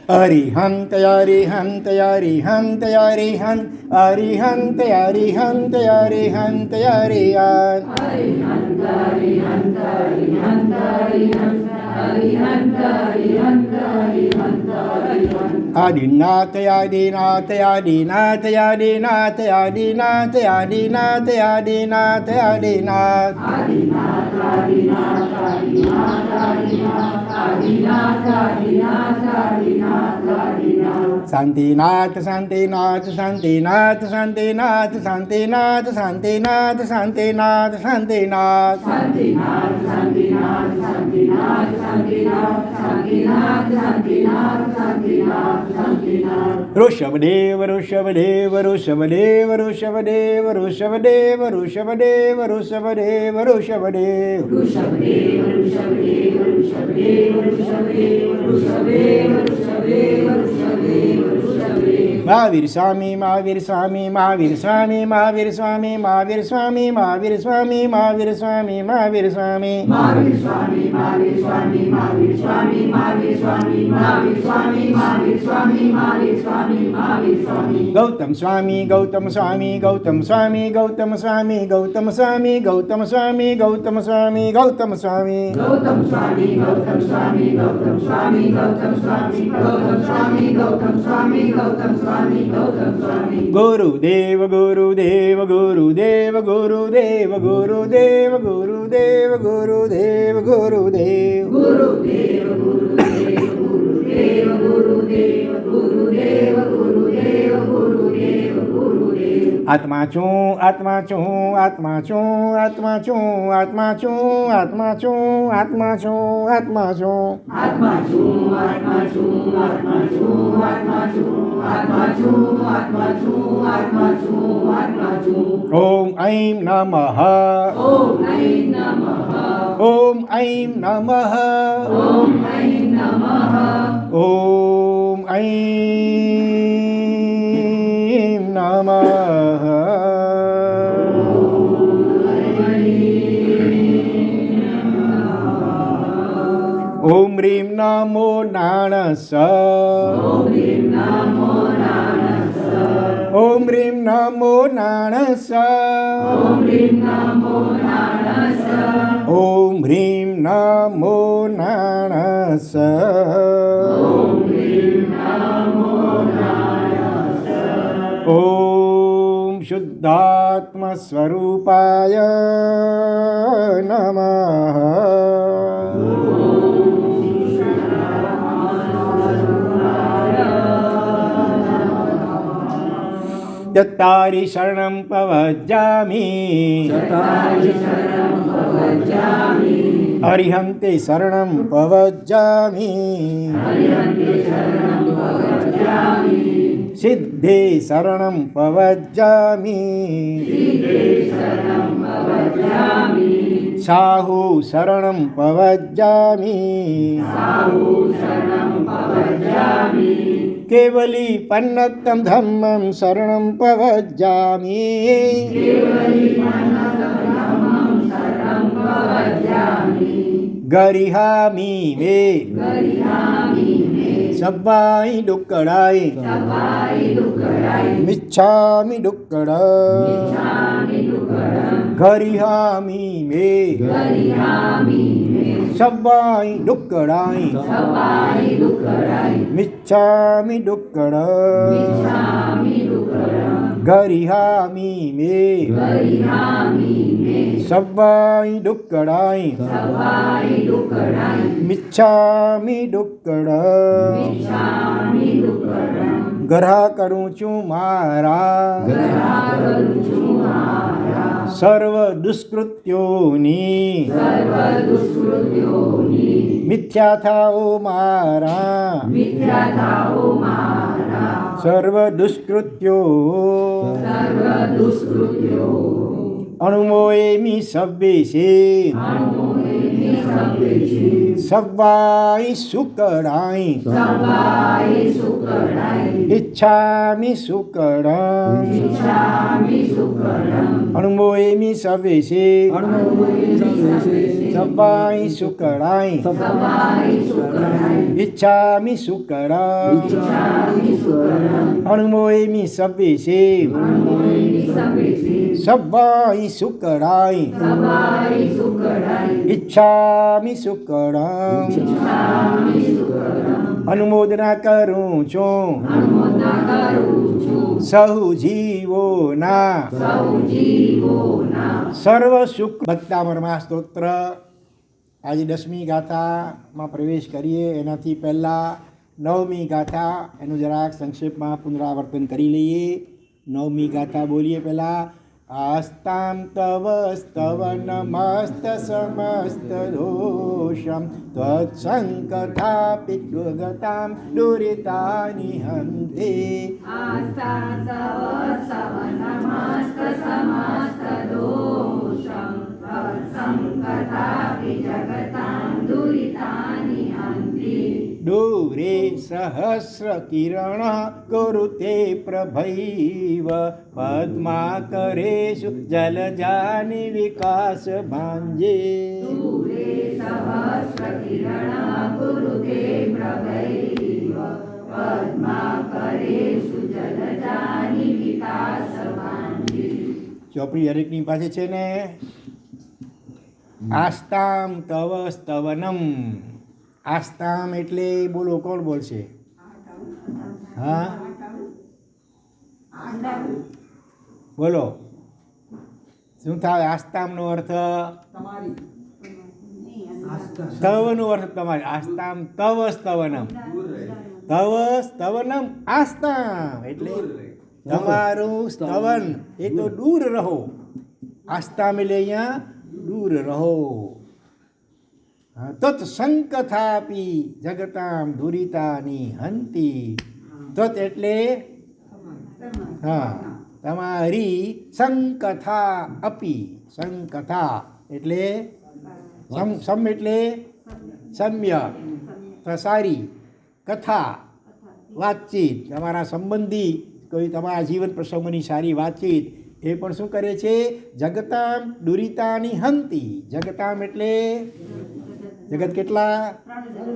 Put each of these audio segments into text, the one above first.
અરિહંત અરિહંત અરિહંત અરિહંત અરિહંત અરિહંત અરિહંત અરિહંત આદિનાથ આદિનાથ આદિનાથ આદિનાથ આદિનાથ આદિનાથ આદિનાથ આદિનાથ શાંતિનાથ શાંતિનાથ શાંતિનાથ શાંતિનાથ શાંતિનાથ શાંતિનાથ શાંતિનાથ શાંતિનાથ ઋષભદેવ ઋષભદેવ ઋષભદેવ ઋષભદેવ ઋષભદેવ ઋષભદેવ ઋષભદેવ ઋષભદેવ મહાવીર સ્વામી મહાવીર સ્વામી મહાવીર સ્વામી મહાવીર સ્વામી મહાવીર સ્વામી મહાવીર સ્વામી મહાવીર સ્વામી મહાવીર સ્વામી મહાવીર સ્વામી મહાવીર સ્વામી મહાવીર સ્વામી મહાવીર સ્વામી મહાવીર સ્વામી મહાવીર સ્વામી મહાવીર સ્વામી મહાવીર સ્વામી ગૌતમ સ્વામી ગૌતમ સ્વામી ગૌતમ સ્વામી ગૌતમ સ્વામી ગૌતમ સ્વામી ગૌતમ સ્વામી ગૌતમ સ્વામી ગૌતમ સ્વામી ગૌતમ સ્વામી ગૌતમ સ્વામી ગૌતમ સ્વામી ગૌતમ સ્વામી ગૌતમ સ્વામી ગૌતમ સ્વામી ગૌતમ સ્વામી ગૌતમ સ્વામી ગુરુદેવ ગુરુદેવ ગુરુદેવ ગુરુદેવ ગુરુદેવ ગુરુદેવ ગુરુદેવ ગુરુદેવ ગુરુદેવ ગુરુદેવ ગુરુદેવ ગુરુદેવ ગુરુદેવ ગુરુદેવ ગુરુદેવ ગુરુદેવ આત્મા છું આત્મા છું આત્મા છું આત્મા છું આત્મા છું આત્મા છું આત્મા છું આત્મા છું આત્મા છું આત્મા છું આત્મા છું આત્મા છું આત્મા છું આત્મા છું આત્મા છું આત્મા છું ઓમ ઐં નમઃ ઓમ ઐં નમઃ ઓમ ઐં નમઃ ઓમ ઐં નમઃ ઓમ ઐં નમઃ ઓમ રીમ નમો નાણસ ઓમ રીમ નમો નાણસ ઓમ રીમ નમો નાણસ ઓમ રીમ નમો નાણસ ઓમ રીમ નમો નાણસ ઓમ રીમ નમો નાણસ ઓમ શુદ્ધાત્મ સ્વરૂપાય નમઃ ચત્તારી શરણં પવજ્જામિ અરિહંતે શરણં પવજ્જામિ સિદ્ધે શરણં પવજ્જામિ સાહુ શરણં પવજ્જામિ કેવલી પન્નતં ધમ્મં શરણં પવજ્જામિ ગરિહામિ મે સબ્બાઈ ડુક્કડાઈ મિચ્છામિ ડુક્કડ ગરિહામિ મે સબ્બાઈ ડુક્કડાઈ મિચ્છામિ ડુક્કડ ગરિહામિ મે સબ્બાઈ ડુક્કડાઈ મિચ્છામિ ડુક્કડ ગરહા કરું છું મારા સર્વ દુષ્કૃત્યોની મિથ્યા થાઓ મારા સર્વ દુષ્કૃત્યો અણુમોએમિ સવ્યેશે સવાઈ સુકડાઈ ઈચ્છામિ સુકડમ અણમોયમિ સવેશે સવાઈ સુકડાઈ ઈચ્છામિ સુકડમ અણમોયમિ સવેશે સવાઈ સુકડાઈ ઈચ્છામિ સુકડમ અનુમોદના કરું છું સહુ જીવોના સર્વ સુખ. ભક્તામરમાં સ્તોત્ર આજે 10મી ગાથામાં પ્રવેશ કરીએ એનાથી પહેલાં 9મી ગાથા એનું જરાક સંક્ષેપમાં પુનરાવર્તન કરી લઈએ. 9મી ગાથા બોલીએ પહેલાં. આસ્તામ તવ સ્તવનમસ્ત સમસ્ત દોષમ ત્વત્સંકથાપિ ગતામ દુરિતાનિ હંતે. દૂરે સહસ્ર કિરણ કુરુતે પ્રભૈવ પદ્માકરેષુ જલજાનિ વિકાસ ભાંજે. ચોપડી હરેકની પાસે છે ને. આસ્તામ તવ સ્તવનમ. આસ્તામ એટલે બોલો, કોણ બોલશે? હા બોલો, શું થાય આસ્તામનો અર્થ? સ્તવનો અર્થ તમારે. આસ્તામ તવ સ્તવનમ. તવ સ્તવનમ આસ્તામ એટલે તમારું સ્તવન એ તો દૂર રહો. આસ્તામ એટલે અહીંયા દૂર રહો. તત્સંકથાપી જગતામ દુરિતાની હંતી. તત એટલે હા તમારી સંકથા અપી. સંકથા એટલે સમ એટલે સમ્ય સારી કથા વાતચીત. તમારા સંબંધી કોઈ તમારા જીવન પ્રસંગોની સારી વાતચીત એ પણ શું કરે છે? જગતામ દુરિતાની હંતી. જગતામ એટલે જગત કેટલા?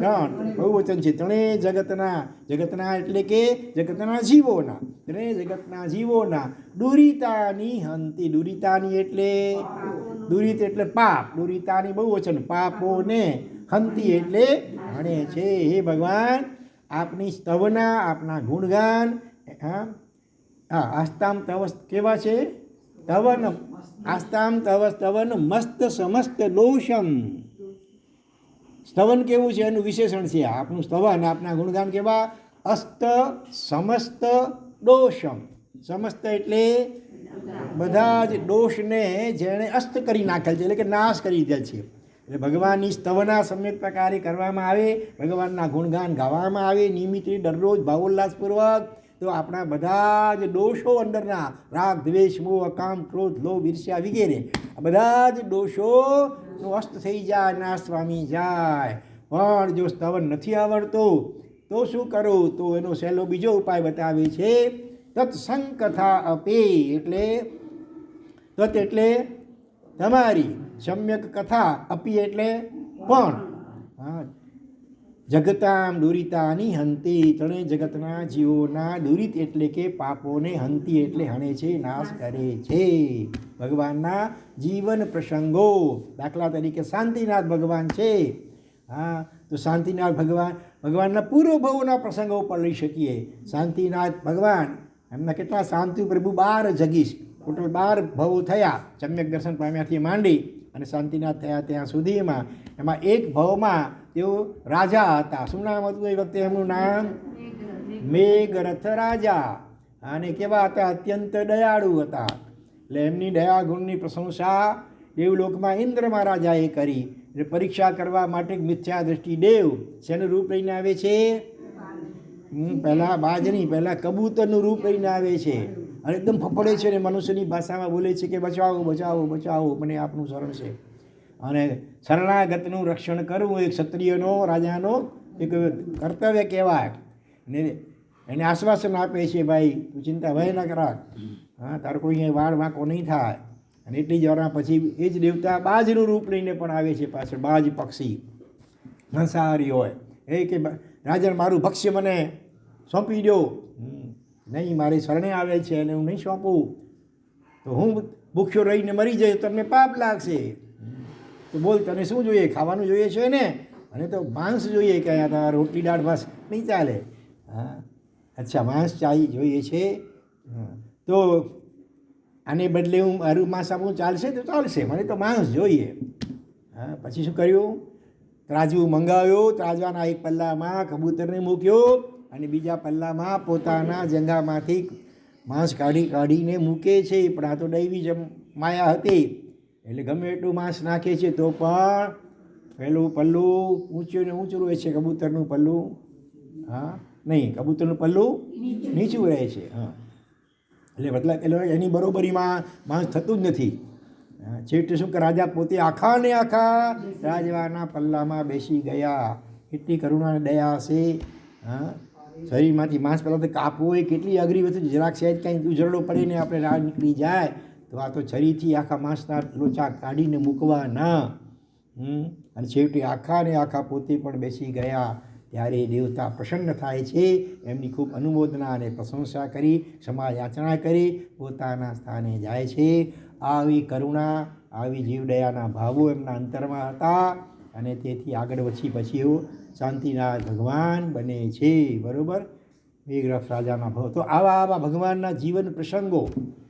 3 બહુવચન છે. ત્રણેય જગતના. જગતના એટલે કે જગતના જીવોના. ત્રણેય જગતના જીવોના દુરિતાની હંતી. દુરિતાની એટલે દુરિત એટલે પાપ. દુરિતાની બહુવચન પાપોને હંતી એટલે હણે છે. હે ભગવાન, આપની સ્તવના, આપના ગુણગાન. હા હા આસ્તામ તવ કેવા છે? તવન આસ્તામ તવ સ્તવન મસ્ત સમસ્ત દોષમ. સ્તવન કેવું છે એનું વિશેષણ છે આપણું સ્તવન. આપના ગુણગાન કેવા? અસ્ત સમસ્ત દોષમ. સમસ્ત એટલે બધા જ દોષને જેણે અસ્ત કરી નાખેલ છે, એટલે કે નાશ કરી દીધેલ છે. એટલે ભગવાનની સ્તવના સમ્યક પ્રકારે કરવામાં આવે, ભગવાનના ગુણગાન ગાવામાં આવે નિયમિત દરરોજ ભાવોલ્લાસપૂર્વક, તો આપણા બધા જ દોષો અંદરના રાગ દ્વેષ મોહ કામ ક્રોધ લોભ ઈર્ષ્યા વગેરે આ બધા જ દોષોનો અસ્ત થઈ જાય, નાશ પામી જાય. પણ જો સ્તવન નથી આવડતું તો શું કરવું? તો એનો સહેલો બીજો ઉપાય બતાવે છે. તત્સંકથા અપી એટલે તત એટલે તમારી, સમ્યક કથા, અપી એટલે પણ. હા જગતામ દુરિતાની હંતી. ત્રણેય જગતના જીવોના દુરિત એટલે કે પાપોને હંતી એટલે હણે છે, નાશ કરે છે. ભગવાનના જીવન પ્રસંગો, દાખલા તરીકે શાંતિનાથ ભગવાન છે. હા તો શાંતિનાથ ભગવાનના પૂર્વ ભવોના પ્રસંગો પર લઈ શકીએ. શાંતિનાથ ભગવાન એમના કેટલા શાંતિ પ્રભુ 12 જગીશ, ટોટલ 12 ભવો થયા સમ્યક દર્શન પામ્યાથી માંડી અને શાંતિનાથ થયા ત્યાં સુધીમાં. એમાં એક ભવમાં તેઓ રાજા હતા. શું નામ હતું એ વખતે એમનું નામ? મેઘરથ રાજા. અને કેવા હતા? અત્યંત દયાળુ હતા. એટલે એમની દયા ગુણની પ્રશંસા દેવલોકમાં ઇન્દ્ર મહારાજાએ કરી. એટલે પરીક્ષા કરવા માટે મિથ્યા દ્રષ્ટિ દેવ શેનું રૂપ લઈને આવે છે? પહેલાં બાજની, પહેલાં કબૂતરનું રૂપ લઈને આવે છે અને એકદમ ફફડે છે અને મનુષ્યની ભાષામાં બોલે છે કે બચાવો બચાવો બચાવો, મને આપનું શરણ છે. અને શરણાગતનું રક્ષણ કરવું એક ક્ષત્રિયનો રાજાનો એક કર્તવ્ય કહેવાય ને એને આશ્વાસન આપે છે, ભાઈ તું ચિંતા ભય ન કરા, હા તારો કોઈ અહીંયા વાળ વાંકો નહીં થાય. અને એટલી જ વાર પછી એ જ દેવતા બાજનું રૂપ લઈને પણ આવે છે પાછળ, બાજ પક્ષી માંસાહારી હોય. એ કે રાજા મારું ભક્ષ્ય મને સોંપી દો. નહીં, મારી શરણે આવે છે અને હું નહીં સોંપું તો હું ભૂખ્યો રહીને મરી જાય તો તમને પાપ લાગશે. તો બોલ તને શું જોઈએ? ખાવાનું જોઈએ છે ને, અને તો માંસ જોઈએ કે અહીંયા તમારે રોટલી દાળ ભાત નહીં ચાલે. હા અચ્છા, માંસ જોઈએ છે. તો આને બદલે હું મારું માંસ આપું ચાલશે? તો ચાલશે, મને તો માંસ જોઈએ. હા પછી શું કર્યું? ત્રાજવું મંગાવ્યું, ત્રાજવાના એક પલ્લામાં કબૂતરને મૂક્યો અને બીજા પલ્લામાં પોતાના જંગામાંથી માંસ કાઢીને મૂકે છે. પણ આ તો દૈવી માયા હતી એટલે ગમે એટલું માંસ નાખે છે તો પણ પેલું પલ્લું ઊંચું ને ઊંચું રહે છે, કબૂતરનું પલ્લું હા નહીં, કબૂતરનું પલ્લું નીચું રહે છે. હા એટલે મતલબ એની બરોબરીમાં માંસ થતું જ નથી. છેવટે શું કે રાજા પોતે આખા ને આખા રાજવાના પલ્લામાં બેસી ગયા. કેટલી કરુણા અને દયા હશે. હા શરીરમાંથી માંસ પહેલાં તો કાપવું એ કેટલી અઘરી વસ્તુ. જરાક સહેજ કાંઈ ઉજરડો પડીને આપણે રાડ નીકળી જાય તો આ તો છરીથી આખા માંસના લોચા કાઢીને મૂકવાના. અને છેવટે આખા ને આખા પોતે પણ બેસી ગયા. ત્યારે દેવતા પ્રસન્ન થાય છે, એમની ખૂબ અનુમોદના અને પ્રશંસા કરી, ક્ષમા યાચના કરી પોતાના સ્થાને જાય છે. આવી કરુણા, આવી જીવદયાના ભાવો એમના અંતરમાં હતા અને તેથી આગળ પછી એવો શાંતિનાથ ભગવાન બને છે. બરાબર, મેઘરથ રાજાના ભાવ. તો આવા ભગવાનના જીવન પ્રસંગો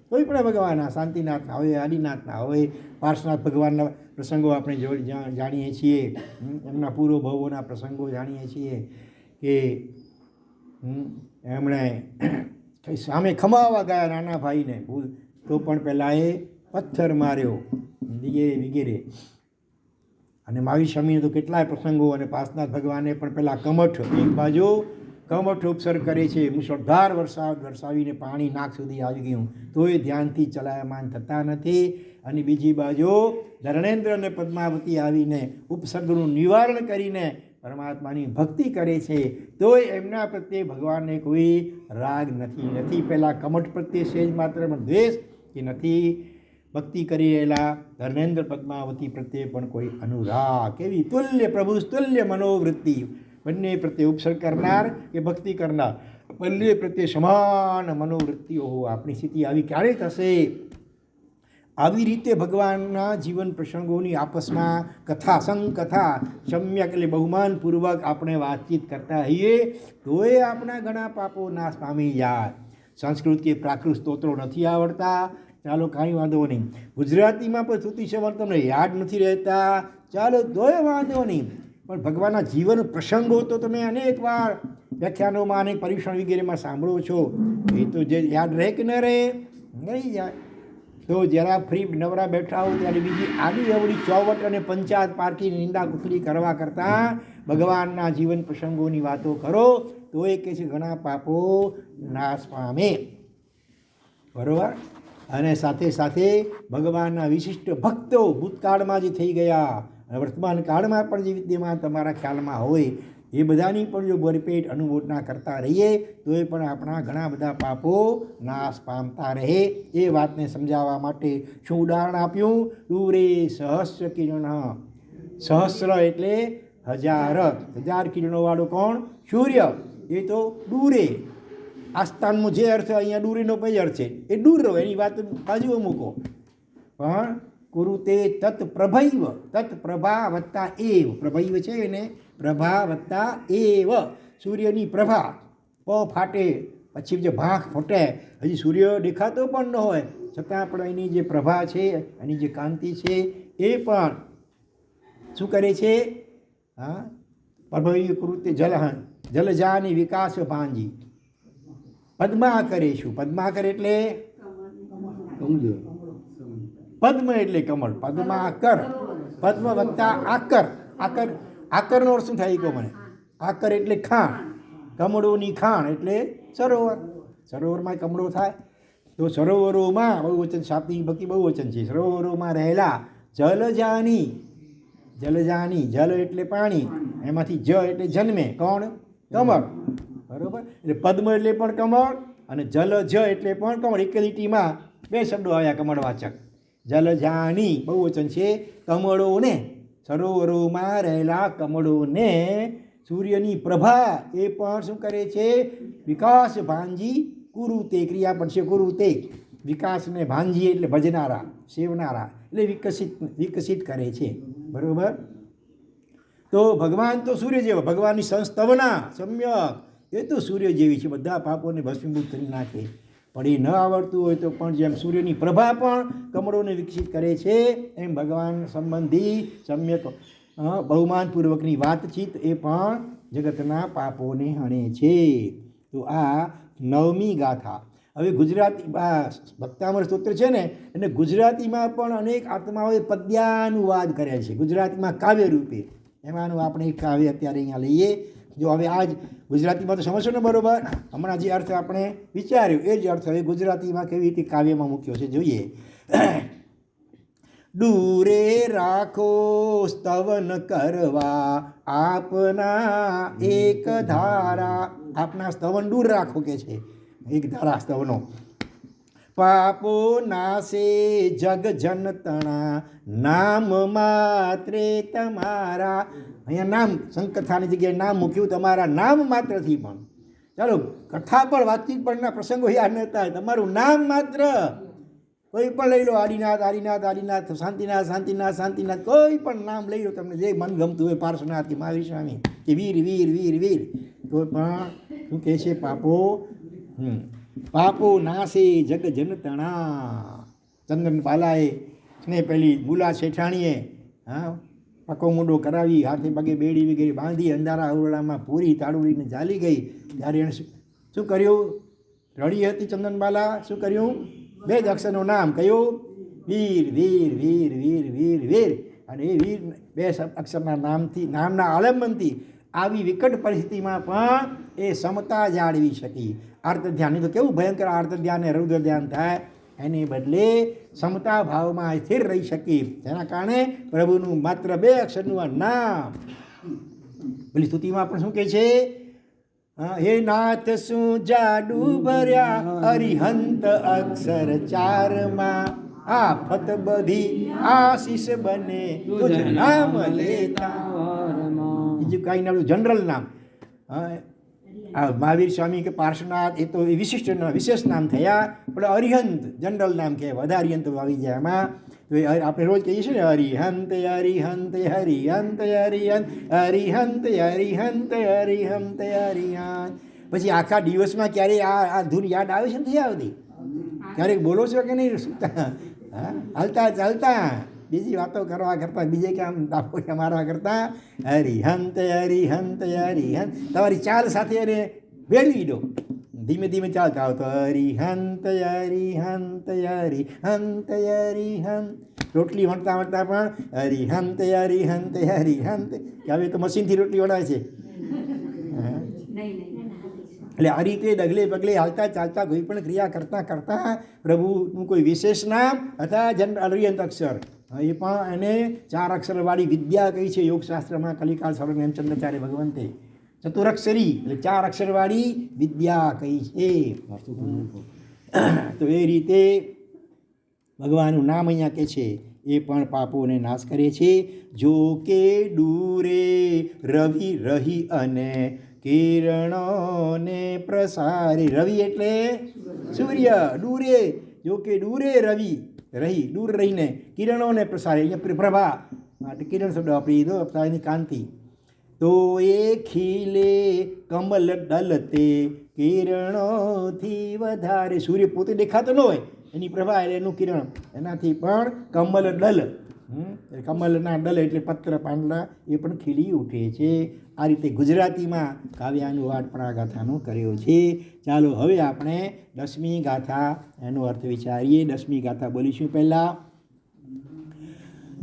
કોઈ પણ ભગવાનના, શાંતિનાથના હોય, આદિનાથના હોય, પાર્શ્વનાથ ભગવાનના પ્રસંગો આપણે જાણીએ છીએ. એમના પૂર્વ ભાવોના પ્રસંગો જાણીએ છીએ કે એમણે સામે ખમાવા ગયા નાના ભાઈને ભૂલ તો પણ પહેલાં એ પથ્થર માર્યો વગેરે. અને મહાવીર સ્વામીને તો કેટલાય પ્રસંગો, અને પાર્શ્વનાથ ભગવાને પણ પહેલાં કમઠ, એક બાજુ કમઠ ઉપસર્ગ કરે છે, મુશળધાર વરસાવીને પાણી નાક સુધી આવી ગયું તો એ ધ્યાનથી ચલાયમાન થતા નથી. અને બીજી બાજુ ધર્ણેન્દ્ર અને પદ્માવતી આવીને ઉપસર્ગનું નિવારણ કરીને પરમાત્માની ભક્તિ કરે છે તોય એમના પ્રત્યે ભગવાનને કોઈ રાગ નથી. પહેલાં કમઠ પ્રત્યે સહેજ માત્ર દ્વેષ કે નથી ભક્તિ કરી રહેલા ધર્મેન્દ્ર પદ્માવતી પ્રત્યે પણ કોઈ અનુરાગ. કેવી તુલ્ય પ્રભુ તુલ્ય મનોવૃત્તિ, બંને પ્રત્યે ઉપસર્ગ કરનાર કે ભક્તિ કરનાર, બંને પ્રત્યે સમાન મનોવૃત્તિઓ. આપણી સ્થિતિ આવી ક્યારે થશે? આવી રીતે ભગવાનના જીવન પ્રસંગોની આપસમાં કથા, સંકથા સમ્યક એટલે બહુમાનપૂર્વક આપણે વાતચીત કરતા હોઈએ તોય આપણા ઘણા પાપો નાશ પામી જાય. સંસ્કૃત કે પ્રાકૃત સ્તોત્રો નથી આવડતા, ચાલો કાંઈ વાંધો નહીં. ગુજરાતીમાં પણ શ્રુતિ સંવર તમને યાદ નથી રહેતા, ચાલો તોય વાંધો નહીં. પણ ભગવાનના જીવન પ્રસંગો તો તમે અનેક વાર વ્યાખ્યાનોમાં અને પરીક્ષણ વગેરેમાં સાંભળો છો. એ તો જે યાદ રહે કે ન રહે? નહીં જાય. તો જરા ફ્રી નવરા બેઠા હો ત્યારે બીજી આડી અવળી ચોવટ અને પંચાયત પાર્ટી નિંદા કુકડી કરવા કરતાં ભગવાનના જીવન પ્રસંગોની વાતો કરો તો એ કહે છે ઘણા પાપો નાશ પામે. બરાબર. અને સાથે સાથે ભગવાનના વિશિષ્ટ ભક્તો ભૂતકાળમાં જે થઈ ગયા અને વર્તમાન કાળમાં પણ જે વિદ્યમાન તમારા ખ્યાલમાં હોય એ બધાની પણ જો ભરપેટ અનુમોદના કરતા રહીએ તો એ પણ આપણા ઘણા બધા પાપો નાશ પામતા રહે. એ વાતને સમજાવવા માટે શું ઉદાહરણ આપ્યું? દૂરે સહસ્ર કિરણ. સહસ્ર એટલે 1000 કિરણોવાળો કોણ? સૂર્ય. એ તો દૂરે. આસ્થાનમાં જે અર્થ અહીંયા દૂરીનો કઈ અર્થ છે એ દૂર રહો, એની વાત બાજુ મૂકો. પણ કુરુતે તત્પ્રભૈવ, તત્પ્રભા વત્તા એવ, પ્રભૈવ છે એને પ્રભા વત્તા એવ, સૂર્યની પ્રભા પ ફાટે પછી જે ભાંખ ફૂટે, હજી સૂર્ય દેખાતો પણ ન હોય છતાં પણ એની જે પ્રભા છે, એની જે કાંતિ છે એ પણ શું કરે છે? હા, પ્રભૈવ કુરુતે જલજાની વિકાસ ભાંજી. પદ્મા કરે શું? પદ્માકર એટલે પદ્મ એટલે કમળ, પદ્માકર. પદ્મ વત્તા આકર. આકરનો અર્થ શું થાય કહો મને? આકર એટલે ખાણ, કમળોની ખાણ એટલે સરોવર. સરોવરમાં કમળો થાય તો સરોવરોમાં બહુવચન, શાબ્દિક ભક્તિ બહુવચન છે. સરોવરોમાં રહેલા જલજાની જલજાની, જલ એટલે પાણી, એમાંથી જ એટલે જન્મે, કોણ? કમળ. બરોબર. એટલે પદ્મ એટલે પણ કમળ અને જલ જ એટલે પણ કમળ. એક લીટીમાં બે શબ્દો આવ્યા કમળવાચક. જલજાની બહુવચન છે. કમળોને, સરોવરોમાં રહેલા કમળોને સૂર્યની પ્રભા એ પણ શું કરે છે? વિકાસ ભાંજી કુરુતે, ક્રિયા પણ છે કુરુતે. વિકાસને ભાંજી એટલે ભજનારા, સેવનારા, એટલે વિકસિત કરે છે. બરોબર. તો ભગવાન તો સૂર્ય જેવા, ભગવાનની સંસ્તવના સમ્યક એ તો સૂર્ય જેવી છે, બધા પાપોને ભસ્મીભૂત કરી નાખે. પણ એ ન આવડતું હોય તો પણ જેમ સૂર્યની પ્રભા પણ કમળોને વિકસિત કરે છે, એમ ભગવાન સંબંધી સમ્યક બહુમાનપૂર્વકની વાતચીત એ પણ જગતના પાપોને હણે છે. તો આ 9મી ગાથા. હવે ગુજરાતી ભક્તામૃત સ્તોત્ર છે ને, અને ગુજરાતીમાં પણ અનેક આત્માઓએ પદ્યાનુવાદ કર્યા છે, ગુજરાતીમાં કાવ્ય રૂપે. એમાંનું આપણે એક કાવ્ય અત્યારે અહીંયા લઈએ. જો હવે આજ ગુજરાતીમાં તો સમજશો ને બરોબર. હમણાં જે અર્થ આપણે વિચાર્યો એ જ અર્થ હવે ગુજરાતીમાં કેવી રીતે કાવ્યમાં મૂક્યો છે જોઈએ. દૂરે રાખો સ્તવન કરવા આપના એક ધારા. આપના સ્તવન દૂર રાખો કે છે, એક ધારા સ્તવનો. પાપો નાશે જગ જન તણા નામ માત્રે તમારા. અહીંયા નામ સંકથાની જગ્યાએ નામ મૂક્યું, તમારા નામ માત્રથી પણ. ચાલો કથા પર વાતચીત પરના પ્રસંગો યાદ નતા, તમારું નામ માત્ર કોઈ પણ લઈ લો. આદિનાથ આદિનાથ આદિનાથ, શાંતિનાથ શાંતિનાથ શાંતિનાથ, કોઈ પણ નામ લઈ લો, તમને જે મન ગમતું હોય, પાર્શ્વનાથ કે મહાવીર સ્વામી કે વીર વીર વીર વીર, તો પણ શું કહે છે? પાપો નાશે જગ જન તણા. ચંદન બાલાએ ને પેલી બુલા શેઠાણીએ પકો મૂંડો કરાવી, હાથે પગે બેડી વગેરે બાંધી, અંધારા ઓરડામાં પૂરી તાળુડીને ચાલી ગઈ. ત્યારે એણે શું કર્યું? રડી હતી ચંદનબાલા. શું કર્યું? 2 જ અક્ષરનું નામ કયું? વીર વીર વીર વીર વીર વીર. અને એ વીર 2 અક્ષરના નામથી, નામના આલંબનથી આવી વિકટ પરિસ્થિતિમાં પણ એ સમતા જાળવી શકી. આર્ત ધ્યાન તો કેવું ભયંકર આર્ત ધ્યાન ને રૌદ્ર ધ્યાન થાય, એને બદલે સમતા ભાવમાં સ્થિર રહી શકી. જેના કારણે પ્રભુનું માત્ર 2 અક્ષરનું આ નામ. પેલી સ્તુતિમાં પણ શું કહે છે? હે નાથ શું જાડુ ભર્યા અરિહંત અક્ષર 4માં, આફત બધી આશીષ બને તુજ નામ લેતા. બીજું કાંઈ ના, જનરલ નામ. મહાવીર સ્વામી કે પાર્શ્વનાથ એ તો વિશિષ્ટ વિશેષ નામ થયા, પણ અરિહંત જનરલ નામ કહેવાય. બધા અરિહંત આવી જાય એમાં. તો આપણે રોજ કહીએ છીએ ને, હરિહંત હરિહંત હરિહંત હરિહંત હરિહંત હરિહંત હરિહંત હરિહંત. પછી આખા દિવસમાં ક્યારેય આ ધૂન યાદ આવે છે? નથી આવતી. ક્યારેક બોલો છો કે નહીં? હાલતા ચાલતા બીજી વાતો કરવા કરતાં, બીજે કામ દાપોયા મારવા કરતાં હરિહંત હરિહંત હરિહંત તમારી ચાલ સાથે એને ભેળવી દો. ધીમે ધીમે ચાલતા આવો તો હરિહંત હરિહંત હરિહંત હરિહંત. રોટલી વણતા વણતા પણ હરિહંત હરિહંત હરિહંત. કે હવે તો મશીનથી રોટલી વણાય છે. એટલે આ રીતે ડગલે પગલે હાલતા ચાલતા કોઈ પણ ક્રિયા કરતાં કરતાં પ્રભુનું કોઈ વિશેષ નામ અથવા અરિહંત અક્ષર, એ પણ એને 4 અક્ષરવાળી વિદ્યા કહી છે યોગશાસ્ત્રમાં. કલિકાલ સર્વ હેમચંદ્રાચાર્ય ભગવંતે ચતુરક્ષરી એટલે 4 અક્ષરવાળી વિદ્યા કહી છે. તો એ રીતે ભગવાનનું નામ અહીંયા કહે છે, એ પણ પાપોને નાશ કરે છે. જો કે દૂરે રવિ રહી અને કિરણોને પ્રસારી. રવિ એટલે સૂર્ય. દૂરે, જો કે દૂરે રવિ રહી, દૂર રહીને કિરણોને પ્રસારે. અહીંયા પ્રભા માટે કિરણ શબ્દ વાપરી દો, એની કાંતિ. તો એ ખીલે કમલ ડલતે કિરણોથી વધારે. સૂર્ય પોતે દેખાતો ન હોય, એની પ્રભા એટલે એનું કિરણ, એનાથી પણ કમલ ડલ, કમલના ડલ એટલે પત્ર પાંદડા, એ પણ ખીલી ઉઠે છે. આ રીતે ગુજરાતીમાં કાવ્યાનુવાદ પણ આ ગાથાનો કર્યો છે. ચાલો હવે આપણે 10મી ગાથા એનો અર્થ વિચારીએ. 10મી ગાથા બોલીશું પહેલાં.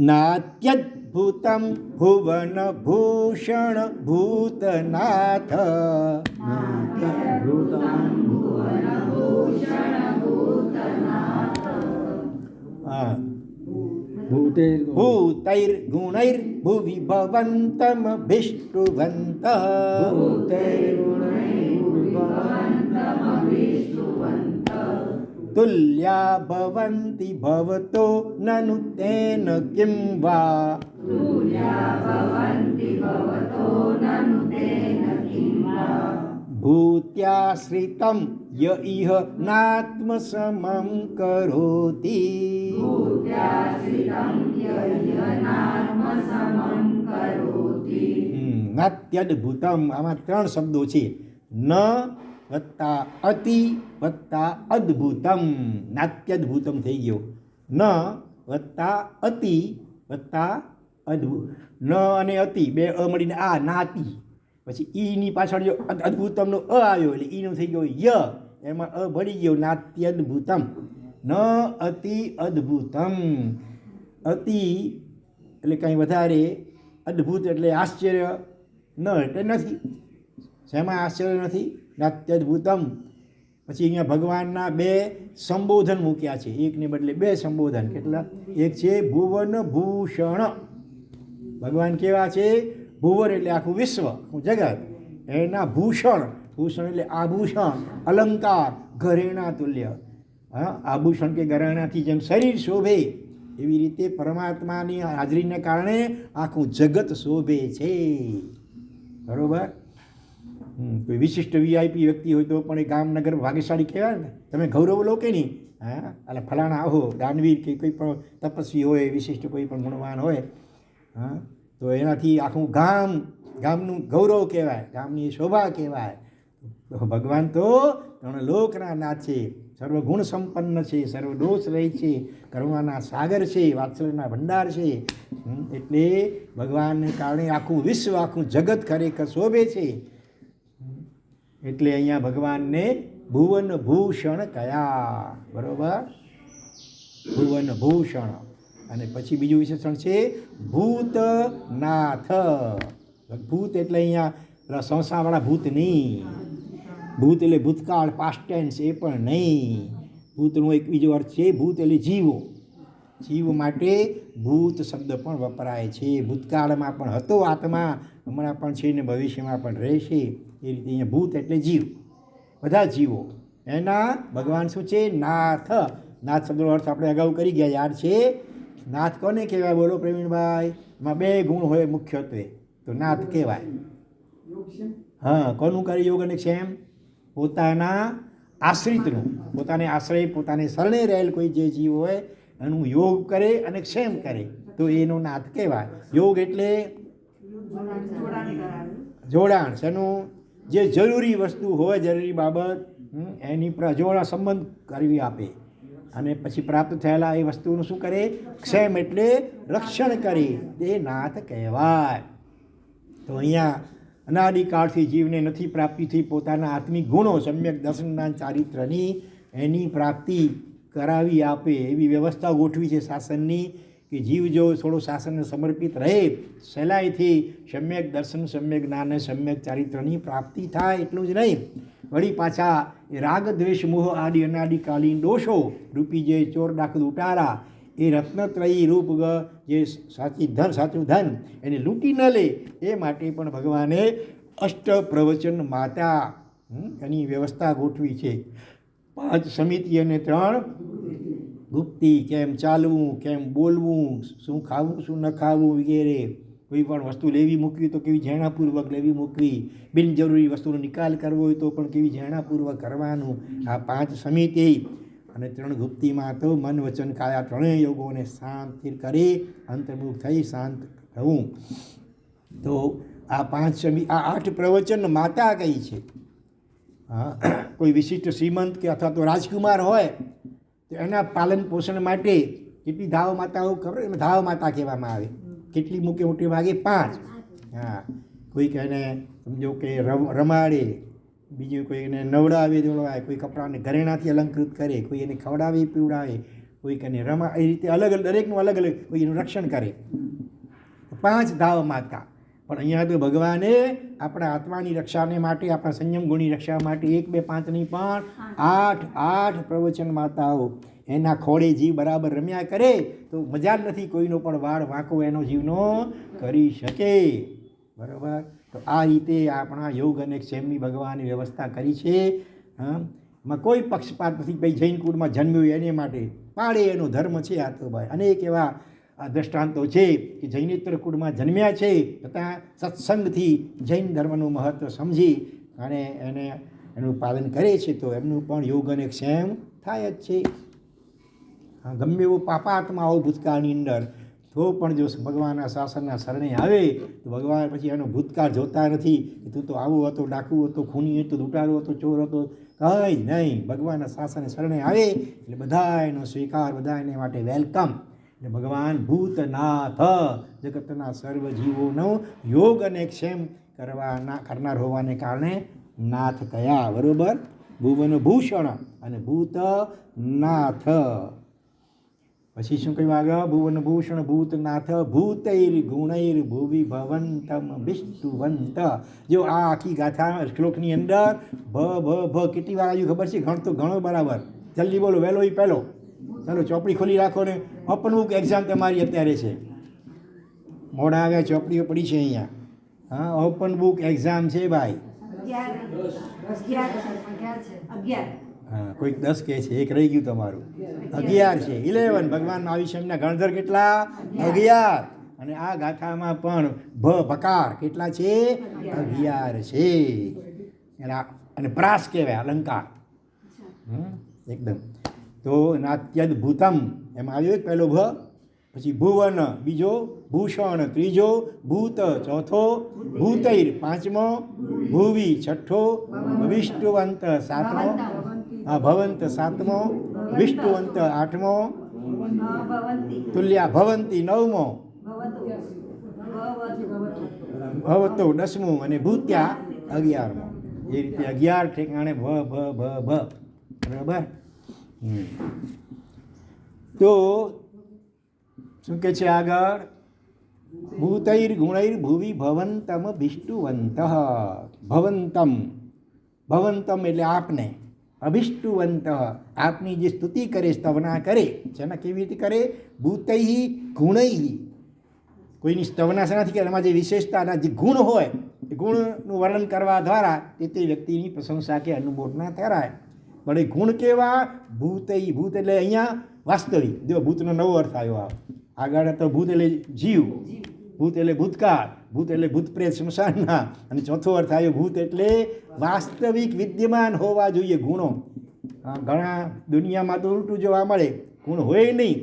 નાત્યદ્ભુતમ ભુવન ભૂષણ ભૂતનાથ. ભૂત ભૂતૈર્ગુણૈર્ભુવિ ભવन्तમભીષ્ટુવन्तः तुल्या भवन्ति भवतो ननु तेन किं वा भूत्याश्रितं य इह नात्मसमं करोति નાત્યદ્ભુતમ. આમાં 3 શબ્દો છે, ન વત્તા અતિ વત્તા અદ્ભુતમ. નાત્યદ્ભુતમ થઈ ગયો. ન વત્તા અતિ વત્તા અદ્ભુત. ન અને અતિ બે અ મળીને આ નાતિ. પછી ઈની પાછળ જો અદ્ભુતમનો અ આવ્યો એટલે ઈનો થઈ ગયો ય, એમાં અ ભળી ગયો નાત્યદ્ભુતમ. ન અતિ અદ્ભુતમ. અતિ એટલે કંઈ વધારે, અદ્ભુત એટલે આશ્ચર્ય, ન એટલે નથી. શેમાં આશ્ચર્ય નથી? નાત્યદ્ભુતમ. પછી અહીંયા ભગવાનના 2 સંબોધન મૂક્યા છે, એકને બદલે 2 સંબોધન. કેટલા? એક છે ભુવન ભૂષણ. ભગવાન કેવા છે? ભુવન એટલે આખું વિશ્વ, આખું જગત. એના ભૂષણ, ભૂષણ એટલે આભૂષણ, અલંકાર, ઘરેણા તુલ્ય. હા, આભૂષણ કે ઘરેણાથી જેમ શરીર શોભે એવી રીતે પરમાત્માની હાજરીને કારણે આખું જગત શોભે છે. બરોબર? કોઈ વિશિષ્ટ વીઆઈપી વ્યક્તિ હોય તો પણ એ ગામનગર ભાગ્યશાળી કહેવાય ને. તમે ગૌરવ લો કે નહીં? હા, એટલે ફલાણા આહો દાનવીર કે કોઈ પણ તપસ્વી હોય, વિશિષ્ટ કોઈ પણ ગુણવાન હોય, હા, તો એનાથી આખું ગામનું ગૌરવ કહેવાય, ગામની શોભા કહેવાય. ભગવાન તો 3 લોકના નાથ છે, સર્વગુણ સંપન્ન છે, સર્વદોષ રહી છે, કરુણાના સાગર છે, વાત્સલ્યના ભંડાર છે. એટલે ભગવાનને કારણે આખું વિશ્વ, આખું જગત ખરેખર શોભે છે. એટલે અહીંયા ભગવાનને ભુવન ભૂષણ કયા. બરોબર? ભુવન ભૂષણ. અને પછી બીજું વિશેષણ છે ભૂતનાથ. ભૂત એટલે અહીંયા સંસારવાળા ભૂત નહીં. ભૂત એટલે ભૂતકાળ, પાસ્ટ ટેન્સ એ પણ નહીં. ભૂતનો એક બીજો અર્થ છે ભૂત એટલે જીવો. જીવ માટે ભૂત શબ્દ પણ વપરાય છે. ભૂતકાળમાં પણ હતો આત્મા, હમણાં પણ છે ને ભવિષ્યમાં પણ રહેશે. એ રીતે અહીંયા ભૂત એટલે જીવ, બધા જીવો. એના ભગવાન શું છે? નાથ. નાથ શબ્દનો અર્થ આપણે અગાઉ કરી ગયા, યાદ છે? નાથ કોને કહેવાય? બોલો પ્રવીણભાઈ. એમાં 2 ગુણ હોય મુખ્યત્વે, તો નાથ કહેવાય. હા, કોનું કરે યોગ અને ક્ષેમ? પોતાના આશ્રિતનું, પોતાને આશ્રય, પોતાને શરણે રહેલ કોઈ જે જીવ હોય એનું યોગ કરે અને ક્ષેમ કરે તો એનો નાથ કહેવાય. યોગ એટલે જોડાણ. શેનું? જે જરૂરી વસ્તુ હોય, જરૂરી બાબત, એની જોડા સંબંધ કરવી આપે. અને પછી પ્રાપ્ત થયેલા એ વસ્તુનું શું કરે? ક્ષેમ એટલે રક્ષણ કરે. તે નાથ કહેવાય. તો અહીંયા અનાદિકાળથી જીવને નથી પ્રાપ્તિ થઈ પોતાના આત્મિક ગુણો, સમ્યક દર્શનના ચારિત્રની, એની પ્રાપ્તિ કરાવી આપે એવી વ્યવસ્થા ગોઠવી છે શાસનની, કે જીવ જો થોડો શાસનને સમર્પિત રહે, સહેલાઈથી સમ્યક દર્શન, સમ્યક જ્ઞાન, સમ્યક ચારિત્રની પ્રાપ્તિ થાય. એટલું જ નહીં, વળી પાછા એ રાગ દ્વેષ મોહ આદિ અનાદિકાલીન દોષો રૂપી જે ચોર ડાકુ લૂંટારા, એ રત્નત્રયી રૂપ જે સાચું ધન એને લૂંટી ન લે એ માટે પણ ભગવાને અષ્ટ પ્રવચન માતા એની વ્યવસ્થા ગોઠવી છે. 5 સમિતિ અને 3 ગુપ્તિ. કેમ ચાલવું, કેમ બોલવું, શું ખાવું, શું ન ખાવું વગેરે. કોઈ પણ વસ્તુ લેવી મૂકવી તો કેવી ઝેણાપૂર્વક લેવી મૂકવી, બિનજરૂરી વસ્તુનો નિકાલ કરવો હોય તો પણ કેવી ઝેણાપૂર્વક કરવાનું. આ 5 સમિતિ અને 3 ગુપ્તિમાં તો મન વચન કાયા 3 યોગોને શાંત કરી અંતર્મુખ થઈ શાંત થવું. તો આ 8 પ્રવચન માતા કઈ છે. કોઈ વિશિષ્ટ શ્રીમંત કે અથવા તો રાજકુમાર હોય તો એના પાલન પોષણ માટે કેટલી ધાવ માતાઓ ખબર? એમાં ધાવ માતા કહેવામાં આવે. કેટલી મોટી ભાગે 5. હા, કોઈક એને સમજો કે રમાડે, બીજું કોઈ એને નવડાવે દોડાવે, કોઈ કપડાને ઘરેણાથી અલંકૃત કરે, કોઈ એને ખવડાવે પીવડાવે, કોઈક એને રમા, એ રીતે અલગ અલગ, દરેકનું અલગ અલગ, કોઈ એનું રક્ષણ કરે. 5 ધાવ માતા. પણ અહીંયા તો ભગવાને આપણા આત્માની રક્ષાને માટે, આપણા સંયમ ગુણની રક્ષા માટે 1, 2, 5 નહીં પણ 8 પ્રવચન માતાઓ એના ખોળે જીવ બરાબર રમ્યા કરે તો મજા જ નથી કોઈનો પણ વાળ વાંકો એનો જીવનો કરી શકે. બરાબર. તો આ રીતે આપણા યોગ અને ક્ષેમની ભગવાને વ્યવસ્થા કરી છે. એમાં કોઈ પક્ષપાત નથી. ભાઈ જૈન કુળમાં જન્મ્યું એને માટે પાળે એનો ધર્મ છે. આ તો ભાઈ અનેક એવા દ્રષ્ટાંતો છે કે જૈનેતર કુળમાં જન્મ્યા છે છતાં સત્સંગથી જૈન ધર્મનું મહત્ત્વ સમજી અને એનું પાલન કરે છે તો એમનું પણ યોગ અને ક્ષેમ થાય જ છે. ગમે એવો પાપાત્મા આવો ભૂતકાળની અંદર તો પણ જો ભગવાનના શાસનના શરણે આવે તો ભગવાન પછી એનો ભૂતકાળ જોતા નથી કે તું તો આવું હતો, ડાકુ હતો, ખૂની હતો, લૂંટારો હતો, ચોર હતો, કંઈ નહીં. ભગવાનના શાસનને શરણે આવે એટલે બધા એનો સ્વીકાર, બધા એને માટે વેલકમ. એટલે ભગવાન ભૂતનાથ જગતના સર્વ જીવોનો યોગ અને ક્ષેમ કરનાર હોવાને કારણે નાથ કયા. બરોબર. ભુવન ભૂષણ અને ભૂતનાથ. પછી શું કહ્યું આગળ? ભુવન ભૂષણ ભૂતનાથ ભૂતૈર ગુણૈર ભુવિ ભવંતમ વિષ્ણુવંત. જો આ આખી ગાથા શ્લોકની અંદર ભ કેટલી વાર આવ્યું ખબર છે? ગણ તો ઘણો બરાબર. જલ્દી બોલો, વહેલો એ પહેલો. ચાલો ચોપડી ખોલી રાખો ને. ઓપન બુક એક્ઝામ તમારી અત્યારે છે. મોડા આવ્યા, ચોપડીઓ પડી છે અહીંયા. હા, ઓપન બુક એક્ઝામ છે ભાઈ. હા, કોઈક 10 કહે છે, એક રહી ગયું તમારું. 11 છે. 11. ભગવાન આયુષ્યના ગણધર કેટલા? 11. અને આ ગાથામાં પણ ભકાર કેટલા છે? 11 છે. અને પ્રાસ કહેવાય, અલંકાર. એકદમ. તો નાત્યદ્ભુતમ એમાં આવ્યો પહેલો ભ, પછી ભુવન બીજો, ભૂષણ ત્રીજો, ભૂત ચોથો, ભૂતૈર પાંચમો, ભુવિ છઠ્ઠો, વિષ્ણુવંત સાતમો, ભવંત સાતમો, વિષ્ણુવંત આઠમો, તુલ્યા ભવંતી નવમો, ભવતો 10મું અને ભૂત્યા 11મો. એ રીતે 11 ઠેકાણે ભ. બરાબર. તો શું કે છે આગળ? ભૂતૈર ગુણૈર ભુવિ ભવંતમ વિષ્ણુવંત. ભવંતમ એટલે આપને, અભિષ્ટુવંત આપની જે સ્તુતિ કરે, સ્તવના કરે. જેના કેવી રીતે કરે? ભૂતૈ ગુણૈ. કોઈની સ્તવના શેનાથી કરે? એમાં જે વિશેષતાના જે ગુણ હોય એ ગુણનું વર્ણન કરવા દ્વારા તે વ્યક્તિની પ્રશંસા કે અનુમોદના કરાય. પણ એ ગુણ કેવા? ભૂતૈ. ભૂત એટલે અહીંયા વાસ્તવિક. જો ભૂતનો નવો અર્થ આવ્યો. આગળ તો ભૂત એટલે જીવ, ભૂત એટલે ભૂતકાળ, ભૂત એટલે ભૂત પ્રેત સ્મશાનના. અને ચોથો અર્થ આવ્યો ભૂત એટલે વાસ્તવિક વિદ્યમાન હોવા જોઈએ ગુણો. ઘણા દુનિયામાં તો ઉલટું જોવા મળે, ગુણ હોય નહીં.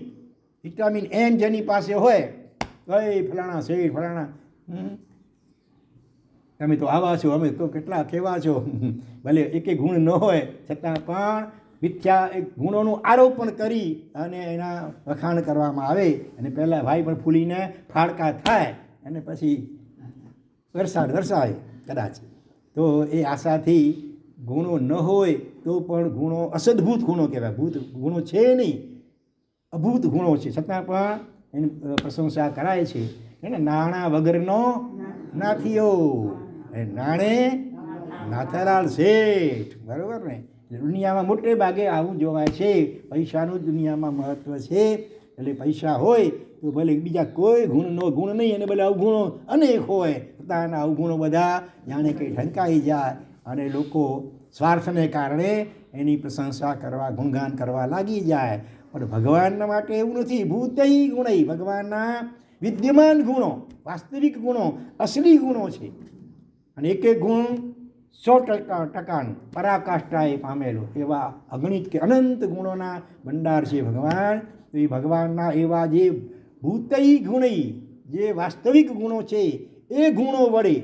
વિટામિન એન જેની પાસે હોય, કઈ ફલાણા શેઠ ફલાણા, તમે તો આવા છો, અમે તો કેટલા કેવા છો. ભલે એકે ગુણ ન હોય છતાં પણ મિથ્યા એક ગુણોનું આરોપણ કરી અને એના વખાણ કરવામાં આવે અને પહેલાં ભાઈ પણ ફૂલીને ફાડકા થાય અને પછી દર્શાવે કદાચ. તો એ આશાથી ગુણો ન હોય તો પણ ગુણો અસદભૂત ગુણો કહેવાય. ભૂત ગુણો છે નહીં, અભૂત ગુણો છે, છતાં પણ એની પ્રશંસા કરાય છે. એને નાણાં વગરનો નાથીઓ, નાણે નાથાલાલ શેઠ. બરાબર ને? દુનિયામાં મોટે ભાગે આવું જોવાય છે. પૈસાનું દુનિયામાં મહત્ત્વ છે. એટલે પૈસા હોય તો ભલે બીજા કોઈ ગુણ નહીં, અને ભલે અવગુણો અનેક હોય છતાં અવગુણો બધા જાણે કંઈ ઢંકાઈ જાય અને લોકો સ્વાર્થને કારણે એની પ્રશંસા કરવા, ગુણગાન કરવા લાગી જાય. પણ ભગવાનના માટે એવું નથી. ભૂતૈ ગુણૈ, ભગવાનના વિદ્યમાન ગુણો, વાસ્તવિક ગુણો, અસલી ગુણો છે. અને એક એક ગુણ 100% પરાકાષ્ઠાએ પામેલો એવા અગણિત કે અનંત ગુણોના ભંડાર છે ભગવાન. તો એ ભગવાનના એવા જે ભૂતૈ ગુણૈ, જે વાસ્તવિક ગુણો છે એ ગુણો વડે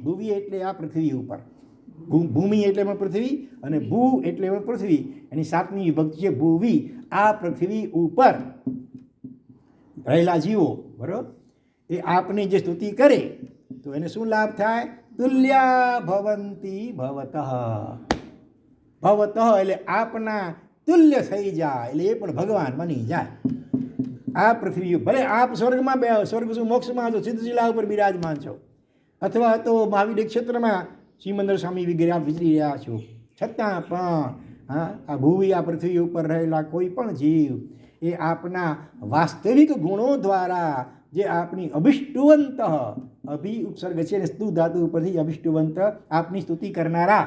ભુવિ એટલે આ પૃથ્વી ઉપર, ભૂમિ એટલે પણ પૃથ્વી અને ભૂ એટલે પણ પૃથ્વી, એની 7મી વિભક્તિ છે ભુવિ. આ પૃથ્વી ઉપર રહેલા જીવો, બરાબર, એ આપની જે સ્તુતિ કરે તો એને શું લાભ થાય? તુલ્યા ભવંતી ભવતઃ. એટલે આપના તુલ્ય થઈ જાય, એટલે એ પણ ભગવાન બની જાય. આ પૃથ્વી ભલે આપ સ્વર્ગમાં સ્વર્ગ શું મોક્ષમાં છો, સિદ્ધશિલા ઉપર બિરાજમાન છો, અથવા તો મહાવીર ક્ષેત્રમાં શ્રીમંદર સ્વામી વગેરે આપ વિચરી રહ્યા છો, છતાં પણ હા, આ ભૂવી આ પૃથ્વી ઉપર રહેલા કોઈ પણ જીવ એ આપના વાસ્તવિક ગુણો દ્વારા જે આપની અભિષ્ટુવંત, અભિ ઉપસર્ગ છે ને સ્તુ ધાતુ ઉપરથી અભિષ્ટુવંત આપની સ્તુતિ કરનારા,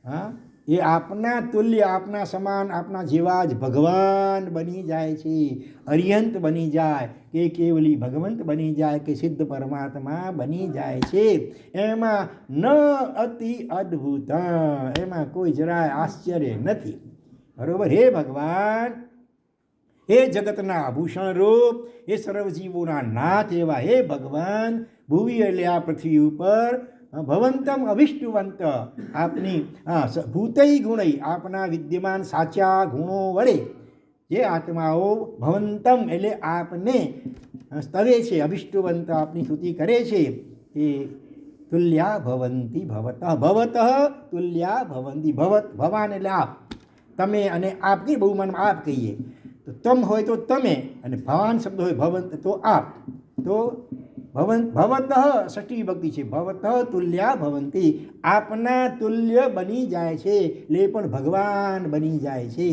હા, એ આપના તુલ્ય, આપના સમાન, આપના જેવા જ ભગવાન બની જાય છે, અરિહંત બની જાય કે કેવલી ભગવંત બની જાય કે સિદ્ધ પરમાત્મા બની જાય છે. એમાં ન અતિ અદ્ભુત, એમાં કોઈ જરાય આશ્ચર્ય નથી. બરોબર? હે ભગવાન, હે જગતના આભૂષણ રૂપ, હે સર્વજીવોના નાથ એવા હે ભગવાન, ભૂવી એટલે આ પૃથ્વી ઉપર ભવંતમ અભિષ્ટુવંત, આપની ભૂતૈ ગુણૈ, આપના વિદ્યમાન સાચા ગુણો વડે જે આત્માઓ ભવંતમ એટલે આપને સ્તવે છે, અભિષ્ટુવંત આપની સ્તુતિ કરે છે, એ તુલ્યા ભવંતી ભવત, ભવત તુલ્યા ભવંતી, ભવત ભવાન એટલે આપ, તમે અને આપ કે બહુમાનમાં આપ કહીએ તો તમ હોય તો તમે, અને ભવાન શબ્દ હોય ભવંત તો આપ, તો ભવત ષષ્ઠી વિભક્તિ છે, ભવત તુલ્યા ભવંતી, આપના તુલ્ય બની જાય છે, એટલે પણ ભગવાન બની જાય છે.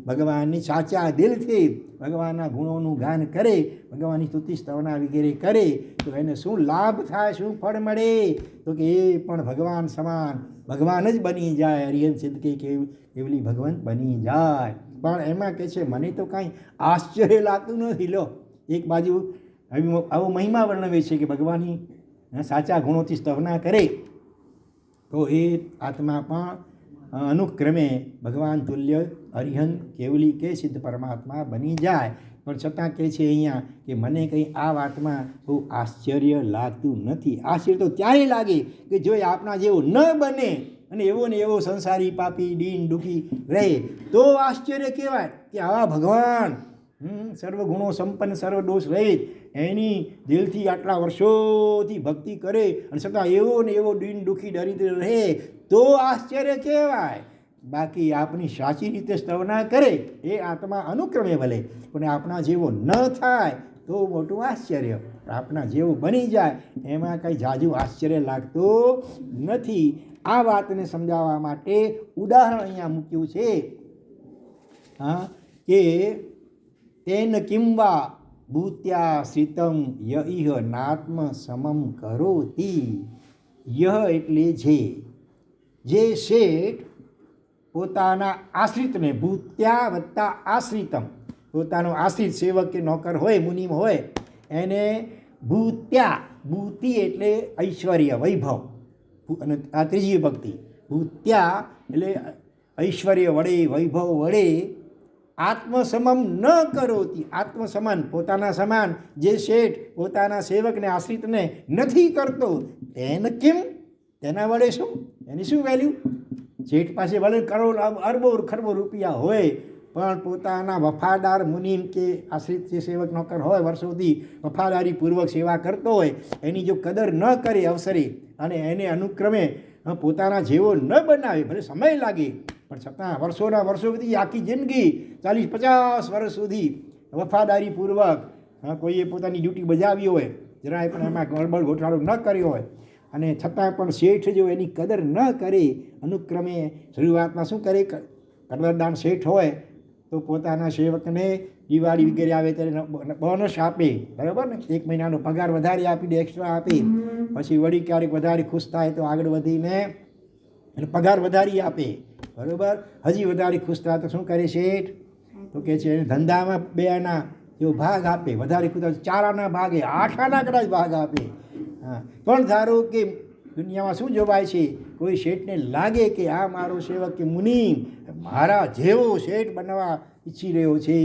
ભગવાનની સાચા દિલથી ભગવાનના ગુણોનું ગાન કરે, ભગવાનની સ્તુતિ સ્તવના વગેરે કરે તો એને શું લાભ થાય, શું ફળ મળે? તો કે એ પણ ભગવાન સમાન ભગવાન જ બની જાય, અરિહંત સિદ્ધ કે કેવલી ભગવંત બની જાય. પણ એમાં કે છે મને તો કાંઈ આશ્ચર્ય લાગતું નથી. લો, એક બાજુ આવો મહિમા વર્ણવે છે કે ભગવાનની સાચા ગુણોથી સ્તવના કરે તો એ આત્મા પણ અનુક્રમે ભગવાન તુલ્ય અરિહંત કેવલી કે સિદ્ધ પરમાત્મા બની જાય. પણ છતાં કહે છે અહીંયા કે મને કંઈ આ વાતમાં બહુ આશ્ચર્ય લાગતું નથી. આશ્ચર્ય તો ત્યારે લાગે કે જો આપના જેવો ન બને અને એવો ને એવો સંસારી પાપી દીન દુઃખી રહે તો આશ્ચર્ય કહેવાય કે આવા ભગવાન સર્વ ગુણો સંપન્ન, સર્વ દોષ રહિત, એની દિલથી આટલા વર્ષોથી ભક્તિ કરે અને છતાં એવો ને એવો દીન દુઃખી દરિદ્ર રહે તો આશ્ચર્ય કહેવાય. બાકી આપની સાચી રીતે સ્તવના કરે એ આત્મા અનુક્રમે ભલે, પણ આપણા જેવો ન થાય તો મોટું આશ્ચર્ય. આપણા જેવું બની જાય એમાં કંઈ જાજુ આશ્ચર્ય લાગતું નથી. આ વાતને સમજાવવા માટે ઉદાહરણ અહીંયા મૂક્યું છે, હા, કે તેન કિંવા ભૂત્યાશ્રિતમ યહ નાત્મ સમમ કરોતિ. યહ એટલે જે શેઠ પોતાના આશ્રિતને, ભૂત્યા વત્તા આશ્રિતમ, પોતાનો આશ્રિત સેવક કે નોકર હોય, મુનિમ હોય, એને ભૂત્યા, ભૂતિ એટલે ઐશ્વર્ય વૈભવ, અને આ ત્રીજી ભક્તિ, ભૂત્યા એટલે ઐશ્વર્ય વડે વૈભવ વડે આત્મસમમ ન કરોતી, આત્મસમાન પોતાના સમાન જે શેઠ પોતાના સેવકને આશ્રિતને નથી કરતો તેને કેમ, તેના વડે શું, એની શું વેલ્યુ? શેઠ પાસે ભલે કરોડ અરબો ખરબો રૂપિયા હોય પણ પોતાના વફાદાર મુનિમ કે આશ્રિત જે સેવક નોકર હોય વર્ષોથી વફાદારીપૂર્વક સેવા કરતો હોય એની જો કદર ન કરે અવસરે અને એને અનુક્રમે પોતાના જેવો ન બનાવે, ભલે સમય લાગે પણ છતાં વર્ષોના વર્ષો સુધી આખી જિંદગી 40-50 વર્ષ સુધી વફાદારીપૂર્વક કોઈએ પોતાની ડ્યુટી બજાવી હોય, જરાય પણ એમાં ગડબડ ગોઠાળો ન કર્યો હોય અને છતાં પણ શેઠ જો એની કદર ન કરે, અનુક્રમે શરૂઆતમાં શું કરે, કદરદાન શેઠ હોય તો પોતાના સેવકને દિવાળી વગેરે આવે ત્યારે બોનસ આપે, બરાબર ને, 1 મહિનાનો પગાર વધારે આપી દે, એક્સ્ટ્રા આપે. પછી વળી ક્યારેક વધારે ખુશ થાય તો આગળ વધીને એને પગાર વધારી આપે, બરાબર. હજી વધારે ખુશ થાય તો શું કરે શેઠ, તો કહે છે એને ધંધામાં 2 આના એવો ભાગ આપે, વધારે ખુશ થાય 4 આના ભાગે, 8 આના કદાચ ભાગ આપે. હા, પણ ધારો કે દુનિયામાં શું જોવાય છે, કોઈ શેઠને લાગે કે આ મારો સેવક કે મુનિ મારા જેવો શેઠ બનવા ઈચ્છી રહ્યો છે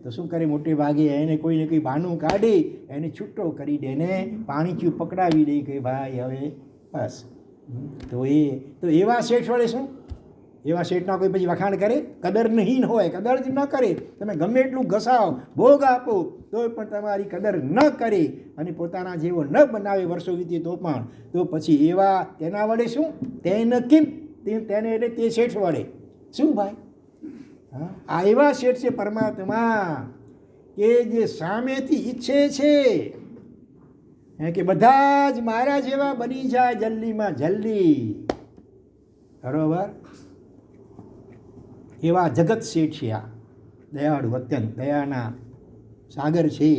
તો શું કરે, મોટે ભાગે એને કોઈને કંઈ બહાનું કાઢી એને છૂટો કરી દે ને પાણીથી પકડાવી દે કે ભાઈ હવે બસ. તો એવા શેઠ વડે શું, એવા શેઠના કોઈ પછી વખાણ કરે? કદરહીન હોય, કદર જ ન કરે, તમે ગમે એટલું ઘસાવ ભોગ આપો તો પણ તમારી કદર ન કરે અને પોતાના જેવો ન બનાવે વર્ષો વીતે તો પણ, તો પછી એવા તેના વડે શું, તેને કેમ, તેને એટલે તે શેઠ વડે શું ભાઈ? હા, આ એવા શેઠ છે પરમાત્મા કે જે સામેથી ઈચ્છે છે કે બધા જ મારા જેવા બની જાય જલ્દીમાં જલ્દી, બરોબર. એવા જગત શેઠ છે. આ દયાળુ, અત્યંત દયાના સાગર છે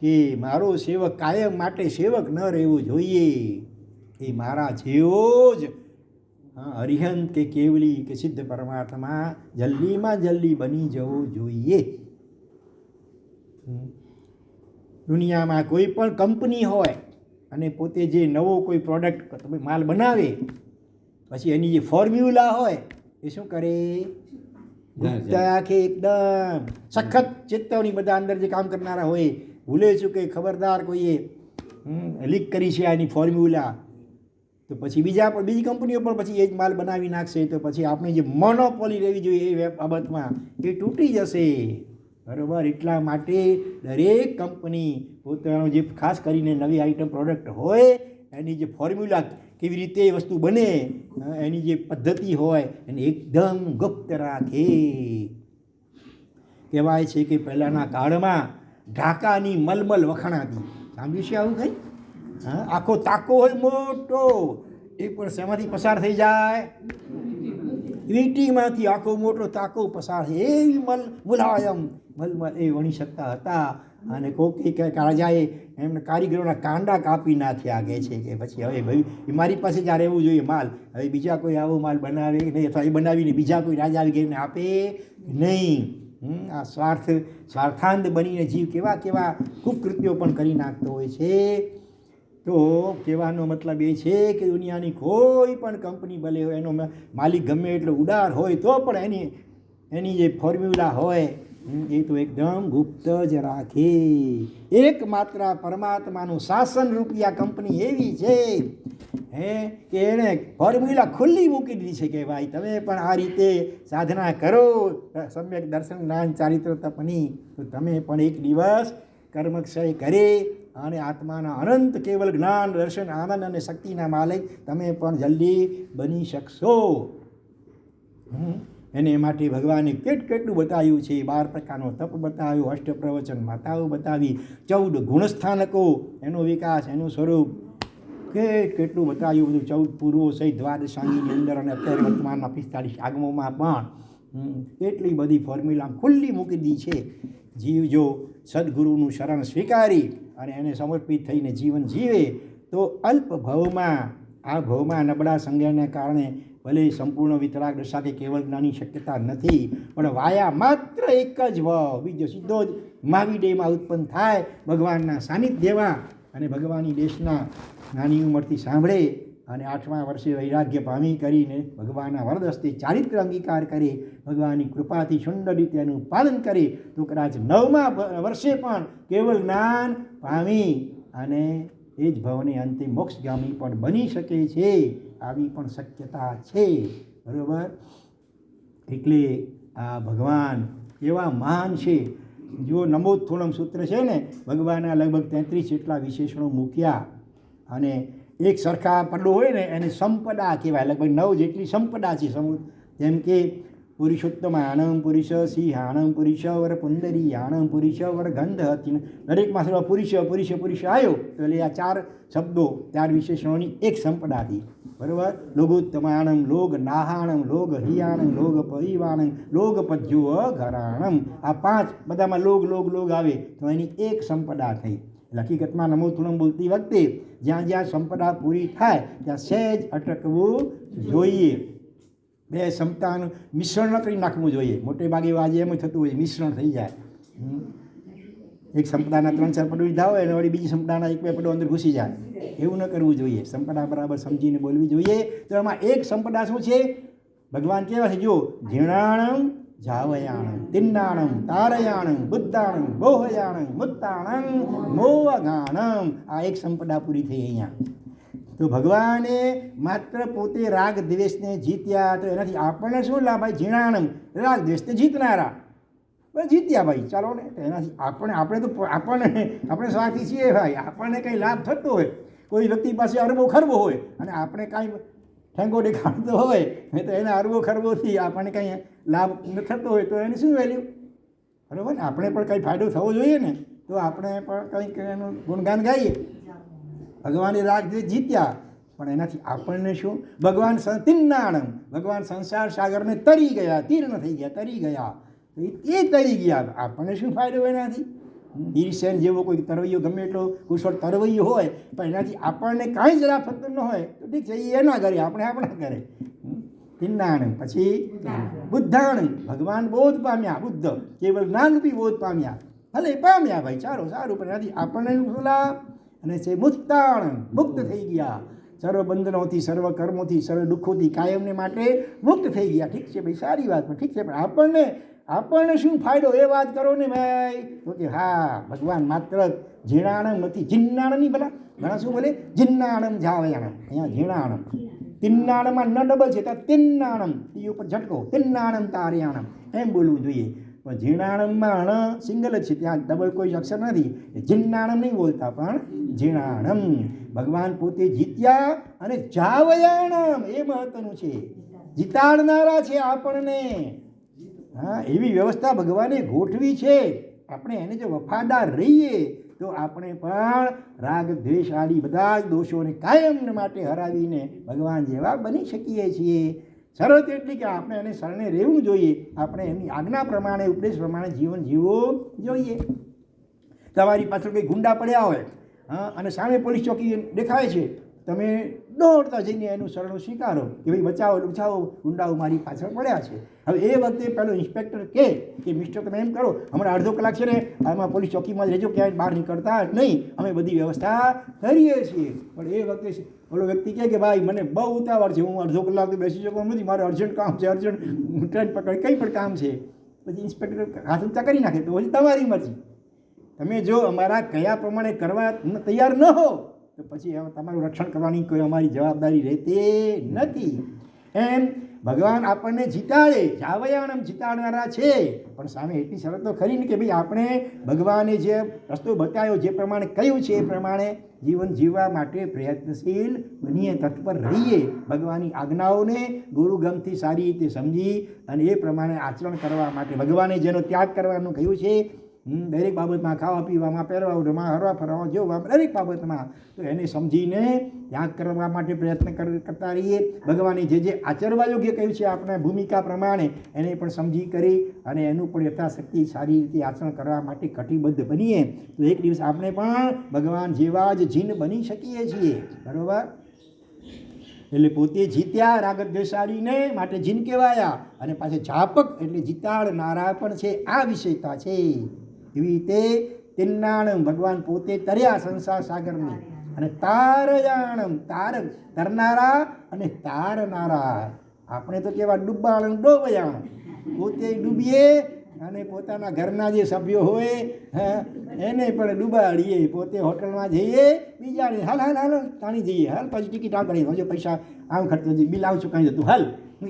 કે મારો સેવક કાયમ માટે સેવક ન રહેવો જોઈએ, એ મારા જેવો જ હરિહંત કે કેવલી કે સિદ્ધ પરમાત્મા જલ્દીમાં જલ્દી બની જવો જોઈએ. દુનિયામાં કોઈ પણ કંપની હોય અને પોતે જે નવો કોઈ પ્રોડક્ટ માલ બનાવે, પછી એની જે ફોર્મ્યુલા હોય એ શું કરે, આખે એકદમ સખત ચેતવણી બધા અંદર જે કામ કરનારા હોય ભૂલે છું કે ખબરદાર કોઈએ લીક કરી છે આની ફોર્મ્યુલા, તો પછી બીજી કંપનીઓ પણ પછી એ જ માલ બનાવી નાખશે, તો પછી આપણી જે મોનોપોલી રહેવી જોઈએ એ બાબતમાં એ તૂટી જશે. બરાબર. એટલા માટે દરેક કંપની પોતાનો જે ખાસ કરીને નવી આઇટમ પ્રોડક્ટ હોય એની જે ફોર્મ્યુલા કેવી રીતે એ વસ્તુ બને, એની જે પદ્ધતિ હોય એને એકદમ ગુપ્ત રાખે. કહેવાય છે કે પહેલાંના કાળમાં ઢાકાની મલમલ વખણાતી. સાંભળ્યું છે આવું કંઈ? હા, આખો તાકો હોય મોટો, એ પણ શેમાંથી પસાર થઈ જાય, વીંટીમાંથી આખો મોટો તાકો પસાર થાય. એવી મુલાયમ મલમલ એ વણી શકતા હતા. અને કોઈક રાજાએ એમને કારીગરોના કાંડા કાપી નાખ્યા કહે છે કે પછી હવે ભાઈ મારી પાસે જ આ રહેવું જોઈએ માલ, હવે બીજા કોઈ આવો માલ બનાવે નહીં, અથવા એ બનાવીને બીજા કોઈ રાજા આવી ગઈને આપે નહીં. આ સ્વાર્થાંત બનીને જીવ કેવા કેવા કુકૃત્યો પણ કરી નાખતો હોય છે. તો કહેવાનો મતલબ એ છે કે દુનિયાની કોઈ પણ કંપની ભલે હોય, એનો માલિક ગમે એટલો ઉદાર હોય તો પણ એની જે ફોર્મ્યુલા હોય એ તો એકદમ ગુપ્ત જ રાખે. એકમાત્ર પરમાત્માનું શાસન રૂપી આ કંપની એવી છે કે એણે ફોર્મ્યુલા ખુલ્લી મૂકી દીધી છે કે ભાઈ તમે પણ આ રીતે સાધના કરો, સમ્યક દર્શન જ્ઞાન ચારિત્ર તપની, તો તમે પણ એક દિવસ કર્મક્ષય કરે અને આત્માના અનંત કેવલ જ્ઞાન દર્શન આનંદ અને શક્તિના માલિક તમે પણ જલ્દી બની શકશો. એને માટે ભગવાને કેટલું બતાવ્યું છે. 12 પ્રકારનો તપ બતાવ્યો, અષ્ટપ્રવચન માતાઓ બતાવી, 14 ગુણસ્થાનકો, એનો વિકાસ, એનું સ્વરૂપ, કેટલું બતાવ્યું બધું. 14 પૂર્વો સહિત દ્વાદશાંગીની અંદર અને અત્યારે વર્તમાનના 45 આગમોમાં પણ કેટલી બધી ફોર્મ્યુલા ખુલ્લી મૂકી દીધી છે. જીવ જો સદગુરુનું શરણ સ્વીકારી અને એને સમર્પિત થઈને જીવન જીવે તો અલ્પ ભવમાં, આ ભવમાં નબળા સંજ્ઞાને કારણે ભલે સંપૂર્ણ વિતરાગ દશા કે કેવળ જ્ઞાની શક્યતા નથી, પણ વાયા માત્ર એક જ ભાવ, બીજો સીધો જ મહાવીડેમાં ઉત્પન્ન થાય ભગવાનના સાનિધ્યમાં, અને ભગવાનની દેશના નાની ઉંમરથી સાંભળે અને 8મા વર્ષે વૈરાગ્ય પામી કરીને ભગવાનના વરદસ્તે ચારિત્ર અંગીકાર કરે, ભગવાનની કૃપાથી સુંદર રીતે એનું પાલન કરે, તો કદાચ 9મા વર્ષે પણ કેવળ જ્ઞાન પામી અને એ જ ભવને અંતે મોક્ષગામી પણ બની શકે છે. આવી પણ શક્યતા છે. બરાબર. એટલે આ ભગવાન એવા મહાન છે. જો નમોત્થોણમ સૂત્ર છે ને, ભગવાનના લગભગ 33 જેટલા વિશેષણો મૂક્યા અને એક સરખા પડો હોય ને એને સંપદા કહેવાય. લગભગ 9 જેટલી સંપદા છે. જેમ કે પુરુષોત્તમાણમ પુરુષ સિંહાણમ પુરુષવર પુંડરીયાણમ પુરુષવર ગંધ હતી, દરેકમાં સર્વ પુરુષ આવ્યો તો એટલે આ 4 શબ્દો 4 વિશેષણોની એક સંપદા હતી. બરાબર. લોગોત્તમાણમ લોગ નાહાણમ લોગ હિયાણમ લોગ પરિવાણમ લોગ પદ્યો ઘરાણમ, આ 5 બધામાં લોગ આવે તો એની એક સંપદા થઈ. હકીકતમાં નમોત્થોણમ બોલતી વખતે જ્યાં જ્યાં સંપદા પૂરી થાય ત્યાં સહેજ અટકવું જોઈએ. 2 સંપદાનું મિશ્રણ ન કરી નાખવું જોઈએ. મોટે ભાગે આજે એમ થતું હોય મિશ્રણ થઈ જાય. એક સંપદાના 3-4 પદો લીધા હોય અને વળી બીજી સંપદાના 1-2 પદો અંદર ઘૂસી જાય. એવું ન કરવું જોઈએ. સંપદા બરાબર સમજીને બોલવી જોઈએ. તો એમાં એક સંપદા શું છે? ભગવાન કેવા છે? જો જીર્ણાણમ જાવયાણમ તિન્નાણમ તારયાણમ બુદ્ધાણમ બોહયાણમ મુત્તાણમ મોવગાણમ, આ એક સંપદા પૂરી થઈ અહીંયા. તો ભગવાને માત્ર પોતે રાગ દ્વેષને જીત્યા, તો એનાથી આપણને શું લાભ? ભાઈ જીર્ણાણમ, રાગ દ્વેષને જીતનારા જીત્યા ભાઈ, ચાલો ને. તો એનાથી આપણે સ્વાર્થી છીએ ભાઈ. આપણને કંઈ લાભ થતો હોય, કોઈ વ્યક્તિ પાસે અરબો ખરબો હોય અને આપણે કાંઈ ઠેંગો દેખાડતો હોય તો એના અરબો ખરબોથી આપણને કંઈ લાભ ન થતો હોય તો એની શું વેલ્યુ? બરાબર ને. આપણે પણ કંઈ ફાયદો થવો જોઈએ ને, તો આપણે પણ કંઈક એનું ગુણગાન ગાઈએ. ભગવાને રાગ જીત્યા, પણ એનાથી આપણને શું? ભગવાન તિન્નાણમ, ભગવાન સંસાર સાગરને તરી ગયા, તીર્ણ થઈ ગયા, તરી ગયા. એ તરી ગયા, આપણને શું ફાયદો એનાથી? ઈર્ષ્યા જેવો કોઈ તરવૈયો ગમે એટલો કુશળ તરવૈયો હોય પણ એનાથી આપણને કાંઈ જરા ફરતું ન હોય તો ઠીક છે, એ એના કરે, આપણે આપણા કરે. તિન્નાણમ. પછી બુદ્ધાણમ, ભગવાન બોધ પામ્યા, બુદ્ધ કેવલ જ્ઞાનરૂપી બોધ પામ્યા. ભલે પામ્યા ભાઈ, સારું સારું, પણ એનાથી આપણને શું લાભ? અને છે મુક્તાણમ, મુક્ત થઈ ગયા, સર્વ બંધનોથી, સર્વ કર્મોથી, સર્વ દુઃખોથી કાયમને માટે મુક્ત થઈ ગયા. ઠીક છે ભાઈ, સારી વાત, પણ ઠીક છે, પણ આપણને શું ફાયદો એ વાત કરો ને ભાઈ. તો કે હા, ભગવાન માત્ર ઝીણાણમ નથી, જિન્નાણમની ભલા ઘણા શું બોલે? જિન્નાણમ જાવયાણમ, અહીંયા ઝીણાણમ. તિન્નાણમાં ન ડબલ છે, ત્યાં તિન્નાણમ, એ ઉપર ઝટકો, તિન્નાણમ તાર્યાણમ એમ બોલવું જોઈએ. પણ ઝીણાણમમાં સિંગલ જ છે, ત્યાં ડબલ કોઈ અક્ષર નથી. જિન્નાણમ નહીં બોલતા, પણ ઝીણાણમ. ભગવાન પોતે જીત્યા અને જાવયાણમ, એ મહત્વનું છે, જીતાડનારા છે આપણને. હા, એવી વ્યવસ્થા ભગવાને ગોઠવી છે. આપણે એને જો વફાદાર રહીએ તો આપણે પણ રાગ દ્વેષ આદિ બધા જ દોષોને કાયમ માટે હરાવીને ભગવાન જેવા બની શકીએ છીએ. શરત એટલી કે આપણે એને શરણે રહેવું જોઈએ, આપણે એની આજ્ઞા પ્રમાણે, ઉપદેશ પ્રમાણે જીવન જીવવું જોઈએ. તમારી પાછળ કંઈ ગુંડા પડ્યા હોય અને સામે પોલીસ ચોકી દેખાય છે, તમે દોડતા જઈને એનું શરણું સ્વીકારો કે ભાઈ બચાવો બચાવો, ગુંડાઓ મારી પાછળ પડ્યા છે. હવે એ વખતે પેલો ઇન્સ્પેક્ટર કે મિસ્ટર તમે એમ કરો, હમણાં અડધો કલાક છે ને આમાં પોલીસ ચોકીમાં જ રહેજો, ક્યાંય બહાર નીકળતા નહીં, અમે બધી વ્યવસ્થા કરીએ છીએ. પણ એ વખતે ઓલો વ્યક્તિ કહે કે ભાઈ મને બહુ ઉતાવળ છે, હું અડધો કલાક બેસી શકું નથી, મારે અર્જન્ટ કામ છે, અર્જન્ટ ટ્રેન પકડી કંઈ પણ કામ છે. પછી ઇન્સ્પેક્ટર હાથ ઊંચા કરી નાખે તો પછી તમારી મરજી. તમે જો અમારા કયા પ્રમાણે કરવા તૈયાર ન હો તો પછી તમારું રક્ષણ કરવાની કોઈ અમારી જવાબદારી રહેતી નથી. એમ ભગવાન આપણને જીતાડે, જાવયાણમ જીતાડનારા છે, પણ સામે એટલી શરતો ખરી ને કે ભાઈ આપણે ભગવાને જે રસ્તો બતાવ્યો, જે પ્રમાણે કહ્યું છે એ પ્રમાણે જીવન જીવવા માટે પ્રયત્નશીલ બનીએ, તત્પર રહીએ, ભગવાનની આજ્ઞાઓને ગુરુગમથી સારી રીતે સમજી અને એ પ્રમાણે આચરણ કરવા માટે ભગવાને જેનો ત્યાગ કરવાનું કહ્યું છે, દરેક બાબતમાં, ખાવા પીવામાં, પહેરવા ઉઠવામાં, હરવા ફરવા, જોવામાં, દરેક બાબતમાં, તો એને સમજીને ત્યાગ કરવા માટે પ્રયત્ન કરતા રહીએ. ભગવાને જે આચરવા યોગ્ય કહ્યું છે આપણા ભૂમિકા પ્રમાણે એને પણ સમજી કરી અને એનું પણ યથાશક્તિ સારી રીતે આચરણ કરવા માટે કટિબદ્ધ બનીએ તો એક દિવસ આપણે પણ ભગવાન જેવા જ જીન બની શકીએ છીએ. બરાબર? એટલે પોતે જીત્યા રાગદ્વેષાડીને માટે જીન કહેવાયા, અને પાછા જાપક એટલે જીતાડનારા પણ છે. આ વિશેષતા છે. એવી રીતે તિન્નાણમ, ભગવાન પોતે તર્યા સંસાર સાગરની, અને તારયાણમ, તરનારા અને તારનારા. આપણે તો કેવા ડૂબાણમ, ડોબયાણમ, પોતે ડૂબીએ અને પોતાના ઘરના જે સભ્યો હોય એને પણ ડૂબાડીએ. પોતે હોટલમાં જઈએ, બીજાને હાલ હાલ હાલ તાણી જઈએ, હાલ પછી ટિકિટ આમ કરી હજુ પૈસા આમ ખર્ચો, બિલ આવું ચૂકાવી જતું, હાલ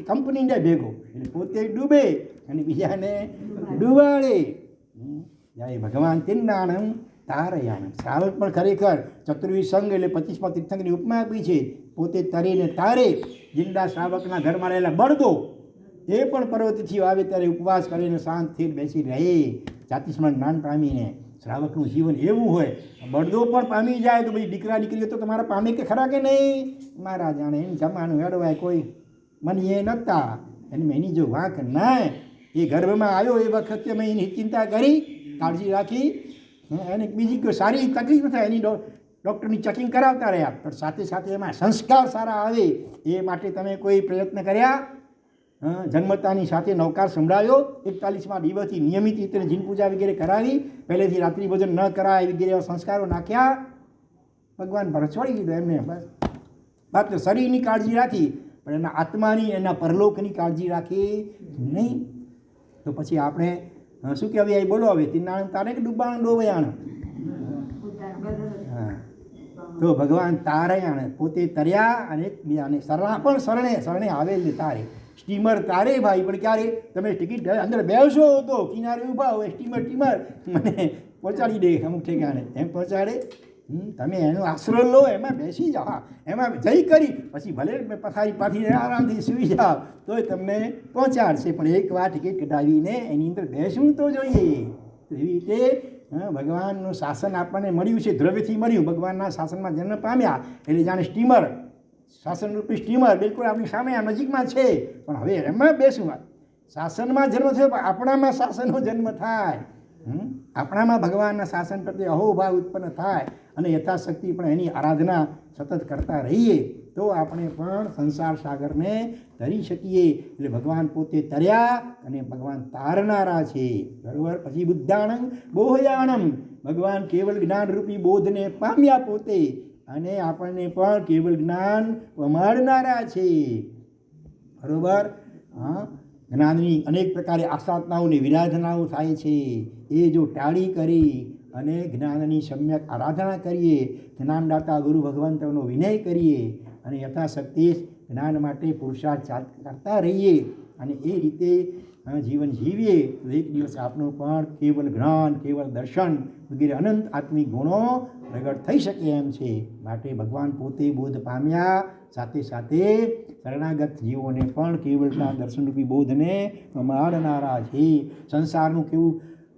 કંપનીને ભેગો. એટલે પોતે ડૂબે અને બીજાને ડૂબાડે. જાય ભગવાન તિન્નાણમ તારયાણમ. શ્રાવક પણ ખરેખર ચતુર્વિધ સંઘ એટલે 25મા તીર્થંકરની ઉપમા આપી છે. પોતે તરીને તારે. જિંદા શ્રાવકના ઘરમાં રહેલા બળદો એ પણ પર્વતથી આવે ત્યારે ઉપવાસ કરીને શાંતિથી બેસી રહે, જાતિસ્મરણ જ્ઞાન પામીને. શ્રાવકનું જીવન એવું હોય. બળદો પણ પામી જાય તો ભાઈ દીકરા દીકરીઓ તો તમારા પામે કે ખરા કે નહીં? મારા જાણે એમ જમાનું હેડવાય કોઈ મને એ નહોતા, એની જો વાંક ના. એ ગર્ભમાં આવ્યો એ વખતે મેં એની ચિંતા કરી, કાળજી રાખી, એને બીજી કોઈ સારી તકલીફ ન થાય એની ડૉક્ટરની ચેકિંગ કરાવતા રહ્યા. પણ સાથે સાથે એમાં સંસ્કાર સારા આવે એ માટે તમે કોઈ પ્રયત્ન કર્યા? જન્મતાની સાથે નવકાર સંભળાયો, 41મા દિવસથી નિયમિત રીતે જીન પૂજા વગેરે કરાવી, પહેલેથી રાત્રિ ભોજન ન કરાય વગેરે એવા સંસ્કારો નાખ્યા, ભગવાન પર છોડી દીધો એમને. બસ માત્ર શરીરની કાળજી રાખી પણ એના આત્માની, એના પરલોકની કાળજી રાખી નહીં. તો પછી આપણે શું કહેવાય? એ બોલો હવે, તિન્નાણમ તારે કે ડૂબાણ ડોબયાણ? હા, તો ભગવાન તારયાણ, પોતે તર્યા અને બીજાને શરણે આવેલ તારે. સ્ટીમર તારે ભાઈ, પણ ક્યારે તમે ટિકિટ અંદર બેસો તો કિનારે ઊભા હોય, સ્ટીમર મને પહોંચાડી દે અમુક ઠેકાણે, એમ પહોંચાડે. તમે એનો આશરો લો, એમાં બેસી જાઓ, હા એમાં જઈ કરી પછી ભલે પથારી પાથરીને આરામથી સૂઈ જાઓ તોય તમને પહોંચાડશે. પણ એક વાર ટિકિટ કઢાવીને એની અંદર બેસવું તો જોઈએ. તો એવી રીતે ભગવાનનું શાસન આપણને મળ્યું છે, દ્રવ્યથી મળ્યું. ભગવાનના શાસનમાં જન્મ પામ્યા એટલે જાણે સ્ટીમર શાસનરૂપી સ્ટીમર બિલકુલ આપણી સામે આ નજીકમાં છે, પણ હવે એમાં બેસું શાસનમાં જન્મ થયો પણ આપણામાં શાસનનો જન્મ થાય, આપણામાં ભગવાનના શાસન પ્રત્યે અહોભાવ ઉત્પન્ન થાય અને યથાશક્તિ પણ એની આરાધના સતત કરતા રહીએ તો આપણે પણ સંસાર સાગરને તરી શકીએ. એટલે ભગવાન પોતે તર્યા અને ભગવાન તારનારા છે, બરાબર. પછી બુદ્ધાણં બોહયાણમ, ભગવાન કેવલ જ્ઞાનરૂપી બોધને પામ્યા પોતે અને આપણને પણ કેવલ જ્ઞાન પમાડનારા છે, બરાબર. જ્ઞાનની અનેક પ્રકારે આસાધનાઓની વિરાધનાઓ થાય છે, એ જો ટાળી કરી અને જ્ઞાનની સમ્યક આરાધના કરીએ, જ્ઞાનદાતા ગુરુ ભગવંતનો વિનય કરીએ અને યથાશક્તિ જ્ઞાન માટે પુરુષાર્થ કરતા રહીએ અને એ રીતે જીવન જીવીએ તો એક દિવસ આપણું પણ કેવલ જ્ઞાન, કેવલ દર્શન વગેરે અનંત આત્મિક ગુણો પ્રગટ થઈ શકે એમ છે. માટે ભગવાન પોતે બોધ પામ્યા, સાથે સાથે શરણાગત જીવોને પણ કેવલતા દર્શનરૂપી બોધને પમાડનારા છે. સંસારનું કેવું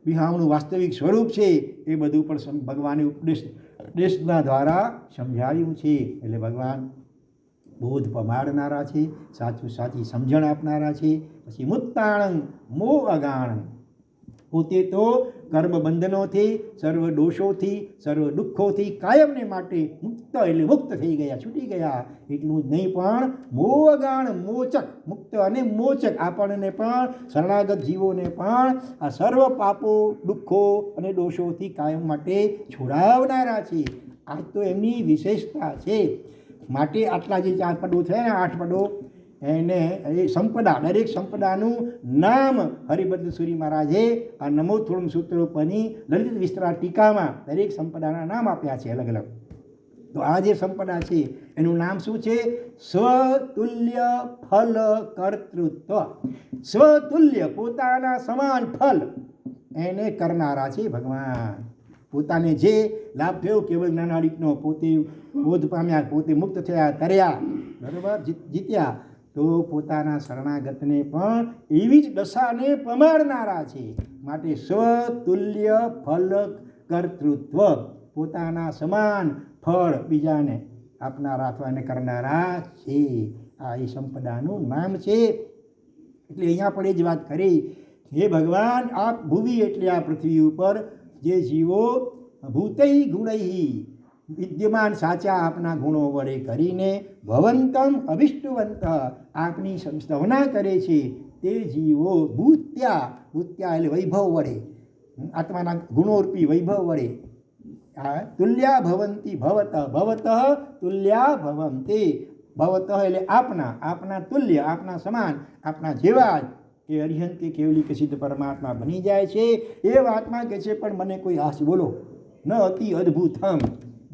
વિહામણું વાસ્તવિક સ્વરૂપ છે એ બધું પણ ભગવાને ઉપદેશના દ્વારા સમજાવ્યું છે. એટલે ભગવાન બોધ પમાડનારા છે, સાચી સમજણ આપનારા છે. પછી મુત્તાણં મોહ અગાણં, પોતે તો કર્મ બંધનોથી, સર્વ દોષોથી, સર્વ દુઃખોથી કાયમને માટે મુક્ત એટલે મુક્ત થઈ ગયા, છૂટી ગયા. એટલું જ નહીં પણ મોહ અગાણ મોચક, મુક્ત અને મોચક, આપણને પણ શરણાગત જીવોને પણ આ સર્વ પાપો, દુઃખો અને દોષોથી કાયમ માટે છોડાવનારા છે. આ તો એમની વિશેષતા છે. માટે આટલા જે 4 પદો થયા, 8 પદો, એને એ સંપદા, દરેક સંપદાનું નામ હરિભદ્ર સુરી મહારાજે આ નમોથોળમ સૂત્રો પરની લલિત વિસ્તરા ટીકામાં દરેક સંપદાના નામ આપ્યા છે અલગ અલગ. તો આ જે સંપદા છે એનું નામ શું છે? સ્વતુલ્ય ફલ કર્તૃત્વ. સ્વતુલ્ય, પોતાના સમાન ફલ એને કરનારા છે ભગવાન. પોતાને જે લાભ થયો કેવળ જ્ઞાનાદિકનો, પોતે બોધ પામ્યા, પોતે મુક્ત થયા, તર્યા, બરાબર, જીત્યા, તો પોતાના શરણાગતને પણ એવી જ દશાને પમાડનારા છે. માટે સ્વતુલ્ય ફલ કર્તૃત્વ, પોતાના સમાન ફળ બીજાને આપનારા અથવા એને કરનારા છે. આ એ સંપદાનું નામ છે. એટલે અહીંયા પણ એ જ વાત કરી, હે ભગવાન, આ ભૂવી એટલે આ પૃથ્વી ઉપર જે જીવો ભૂતૈ ગુણૈ વિદ્યમાન સાચા આપના ગુણો વડે કરીને ભવંતમ અભિષ્ટવંત આપની સ્તવના કરે છે તે જીવો ભૂત્યા, ભૂત્યા એટલે વૈભવ વડે, આત્માના ગુણોરૂપી વૈભવ વડે તુલ્યા ભવંતી ભવત, ભવત તુલ્યા ભવંતી, ભવત એટલે આપના તુલ્ય, આપના સમાન, આપના જેવા કે અરિહંત કે કેવલી કે સિદ્ધ પરમાત્મા બની જાય છે. એ વાતમાં કહે છે પણ મને કોઈ બોલો ન અતિ અદ્ભુતમ,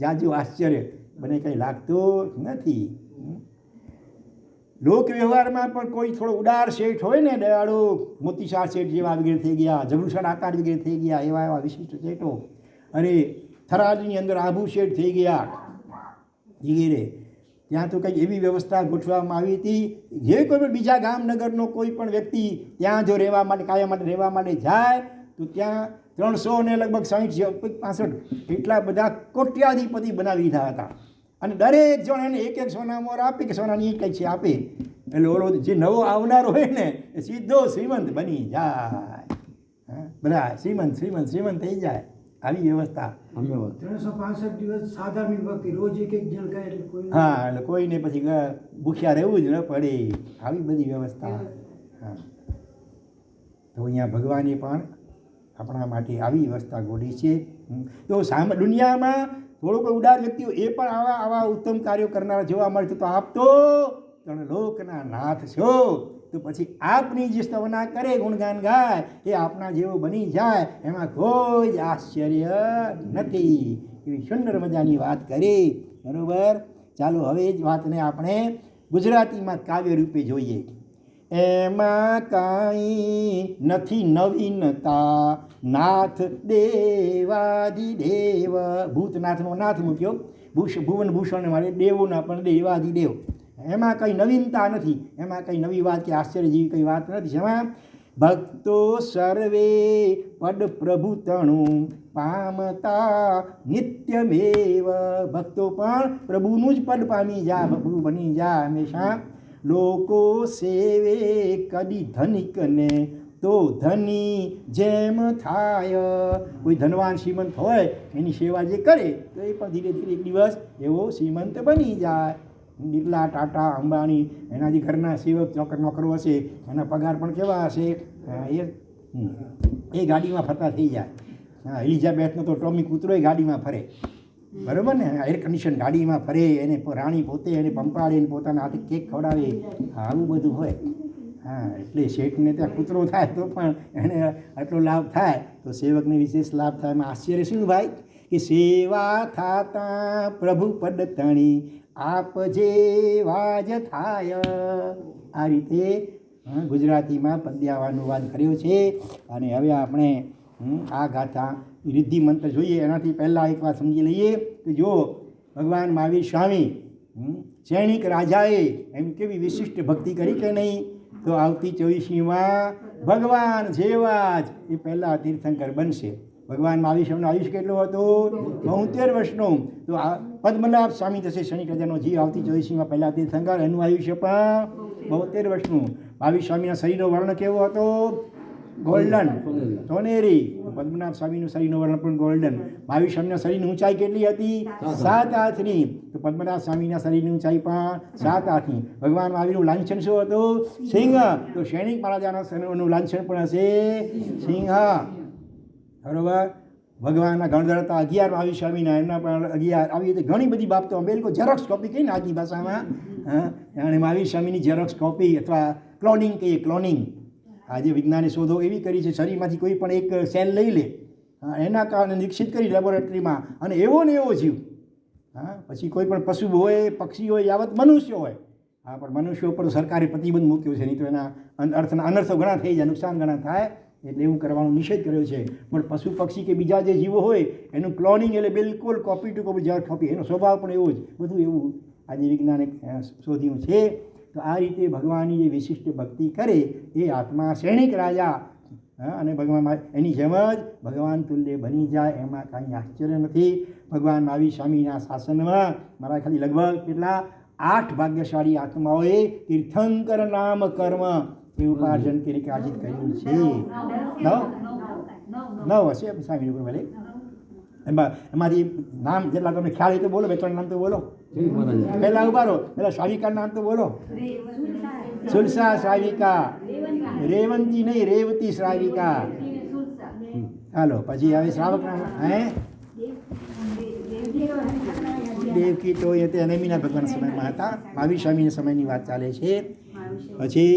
જાજુ આશ્ચર્ય મને કંઈ લાગતું નથી. લોક વ્યવહારમાં પણ કોઈ થોડો ઉદાર શેઠ હોય ને, દયાળુ મોતીશાહ શેઠ જેવા વગેરે થઈ ગયા, જબરુસર આકાર વગેરે થઈ ગયા, એવા વિશિષ્ટ શેઠો, અરે થરાદની અંદર આભુ શેઠ થઈ ગયા વગેરે, ત્યાં તો કંઈક એવી વ્યવસ્થા ગોઠવવામાં આવી હતી, જે કોઈ પણ બીજા ગામનગરનો કોઈ પણ વ્યક્તિ ત્યાં જો રહેવા માટે, કાયમ માટે રહેવા માટે જાય તો ત્યાં 300 ને લગભગ 60-65 એટલા બધા કોટ્યાધિપતિ બનાવી દીધા હતા. અને દરેક જણ એને એક સોના મોર આપે કે સોનાની કંઈક છે આપે, એટલે ઓલો જે નવો આવનારો હોય ને એ સીધો શ્રીમંત બની જાય, બધા શ્રીમંત શ્રીમંત શ્રીમંત થઈ જાય. આવી વ્યવસ્થા 365 દિવસ સાધારણ ભક્તિ, રોજ એક જણ કહે એટલે કોઈ, હા, એટલે કોઈને પછી ભૂખ્યા રહેવું જ ન પડે, આવી બધી વ્યવસ્થા. હા, તો અહીંયા ભગવાને પણ આપણા માટે આવી વ્યવસ્થા ગોઠવી છે. તો દુનિયામાં થોડો કોઈ ઉદાર વ્યક્તિઓ એ પણ આવા ઉત્તમ કાર્યો કરનારા જોવા મળશે તો આપ તો ત્રણ લોકના નાથ છો, તો પછી આપની જે સ્તવના કરે, ગુણગાન ગાય, એ આપના જેવો બની જાય એમાં કોઈ જ આશ્ચર્ય નથી. એવી સુંદર મજાની વાત કરી, બરાબર. ચાલો હવે જ વાતને આપણે ગુજરાતીમાં કાવ્ય રૂપે જોઈએ. એમાં કાંઈ નથી નવીનતા, નાથ દેવાધિદેવ, ભૂતનાથનો નાથ મૂક્યો, ભુવન ભૂષણ માટે દેવોના પણ દેવાધિદેવ. એમાં કંઈ નવીનતા નથી, એમાં કંઈ નવી વાત કે આશ્ચર્ય જેવી કંઈ વાત નથી. એમાં ભક્તો સર્વે પદ પ્રભુ તણું પામતા નિત્યમેવ. ભક્તો પણ પ્રભુનું જ પદ પામી જા, પ્રભુ બની જા હંમેશા. લોકો સેવે કદી ધનિકને તો ધની જેમ થાય. કોઈ ધનવાન શ્રીમંત હોય એની સેવા જે કરે તો એ પણ ધીરે ધીરે એક દિવસ એવો શ્રીમંત બની જાય. બિરલા, ટાટા, અંબાણી એના જે ઘરના સેવક નોકરો હશે એના પગાર પણ કેવા હશે? એ ગાડીમાં ફરતા થઈ જાય. એલિઝાબેથનો તો ટોમી કૂતરો ગાડીમાં ફરે, બરાબર ને? એર કન્ડિશન ગાડીમાં ફરે, એને રાણી પોતે એને પંપાડે, એને પોતાના હાથે કેક ખવડાવે, આવું બધું હોય. હા, એટલે શેઠને ત્યાં કૂતરો થાય તો પણ એને આટલો લાભ થાય તો સેવકને વિશેષ લાભ થાય. એમાં આશ્ચર્ય શું ભાઈ કે સેવા થાતા પ્રભુ પદ તણી આપ જેવા જ થાય. આ રીતે ગુજરાતીમાં પદ્યાવાનો અનુવાદ કર્યો છે. અને હવે આપણે આ ગાથા રિદ્ધિ મંત્ર જોઈએ એનાથી પહેલાં એક વાત સમજી લઈએ કે જો ભગવાન મહાવીર સ્વામી સૈનિક રાજાએ એમ કેવી વિશિષ્ટ ભક્તિ કરી કે નહીં? તો આવતી 24મીમાં ભગવાન જેવા જ એ પહેલાં તીર્થંકર બનશે. ભગવાન મહાવીર સ્વામીનું આયુષ્ય કેટલું હતું? 72 વર્ષનું. તો આ પદ્મનાભ સ્વામી થશે સૈનિક રાજાનો જીવ આવતી 24મીમાં પહેલાં તીર્થંકર, એનું આયુષ્ય પણ 72 વર્ષનું. મહાવીર સ્વામીના શરીરનો વર્ણ કેવો હતો? ગોલ્ડન, સોનેરી. પદ્મનાભ સ્વામીનું શરીરનું વર્ણ પણ ગોલ્ડન. મહાવીર સ્વામીના શરીરની ઊંચાઈ કેટલી હતી? 7 હાથની. તો પદ્મનાભ સ્વામીના શરીરની ઊંચાઈ પણ 7 હાથની. ભગવાન મહાવીરનું લાંછન શું હતું? સિંહ. તો સૈનિક મહારાજાનું લાંછન પણ હશે સિંહ, બરોબર? ભગવાનના ગણધરતા 11 મહાવીર સ્વામીના, એમના પણ 11. આવી રીતે ઘણી બધી બાબતો અમે લોકો ઝેરોક્સ કોપી કહીને આજની ભાષામાં, અને મહાવીર સ્વામીની ઝેરોક્સ કોપી અથવા ક્લોનિંગ કહીએ, ક્લોનિંગ. આજે વિજ્ઞાને શોધો એવી કરી છે, શરીરમાંથી કોઈ પણ એક સેલ લઈ લે, એના કારણે નિરીક્ષિત કરી લેબોરેટરીમાં, અને એવો ને એવો જીવ. પછી કોઈ પણ પશુ હોય, પક્ષી હોય, યાવત મનુષ્ય હોય. પણ મનુષ્યો પર સરકારે પ્રતિબંધ મૂક્યો છે, નહીં તો એના અનર્થો ઘણા થઈ જાય, નુકસાન ઘણા થાય, એટલે એવું કરવાનો નિષેધ કર્યો છે. પણ પશુ પક્ષી કે બીજા જે જીવો હોય એનું ક્લોનિંગ એટલે બિલકુલ copy to copy, xerox copy. એનો સ્વભાવ પણ એવો જ, બધું એવું આજે વિજ્ઞાને શોધ્યું છે. તો આ રીતે ભગવાનની જે વિશિષ્ટ ભક્તિ કરે એ આત્મા સૈનિક રાજા અને ભગવાન એની જેમ જ ભગવાન તુલ્ય બની જાય, એમાં કાંઈ આશ્ચર્ય નથી. ભગવાન મહાવીર સ્વામીના શાસનમાં મારા ખાલી લગભગ કેટલા 8 ભાગ્યશાળી આત્માઓએ તીર્થંકર નામ કર્મ એ ઉપાર્જન કરી કાજિત કર્યું છે. 9 હશે સ્વામી ઉપર ભલે. એમાંથી નામ જેટલા તમને ખ્યાલ હોય તો બોલો, 2-3 નામ તો બોલો. પહેલાં ઉભા રહો, પહેલાં સ્વાવિકા નામ તો બોલો. સુલસા સ્વાવિકા, રેવંતી નહીં રેવતી સ્વાવિકા. હાલો, પછી હવે શ્રાવક નામ દેવકી તો એ તે નમીના ભગવાન સમયમાં હતા, મહાવીર સ્વામીના સમયની વાત ચાલે છે. પછી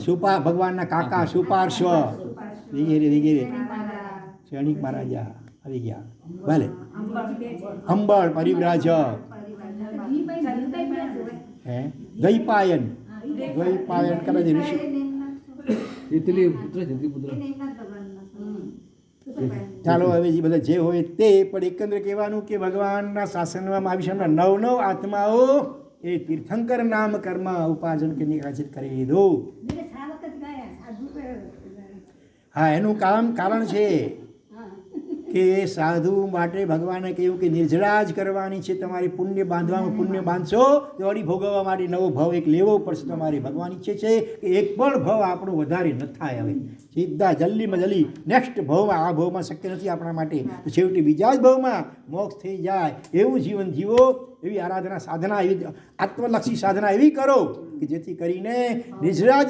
સુપા ભગવાનના કાકા સુપાર્શ્વ વગેરે વગેરે સૈનિક મહારાજા આવી ગયા. ભલે અંબળ પરિવ્રાજક, દ્વૈપાયન કરે છે ઋષિ. ચાલો હવે જે બધા જે હોય તે, પણ એકંદરે કહેવાનું કે ભગવાનના શાસનમાં મહાવીર 9 આત્માઓ એ તીર્થંકર નામ કર્મ ઉપાર્જન કરીને કાજિત કરી લીધું. હા, એનું કારણ છે કે સાધુ માટે ભગવાને કહ્યું કે નિર્જરાજ કરવાની છે તમારી. પુણ્ય બાંધવામાં પુણ્ય બાંધશો તો વળી ભોગવવા માટે નવો ભાવ એક લેવો પડશે તમારી. ભગવાન ઈચ્છે છે કે એક પણ ભાવ આપણો વધારે ન થાય. હવે સીધા જલ્દીમાં જલ્દી નેક્સ્ટ ભાવમાં, આ ભાવમાં શક્ય નથી આપણા માટે, તો છેવટે બીજા જ ભાવમાં મોક્ષ થઈ જાય એવું જીવન જીવો, એવી આરાધના સાધના, એવી આત્મલક્ષી સાધના એવી કરો કે જેથી કરીને નિજરા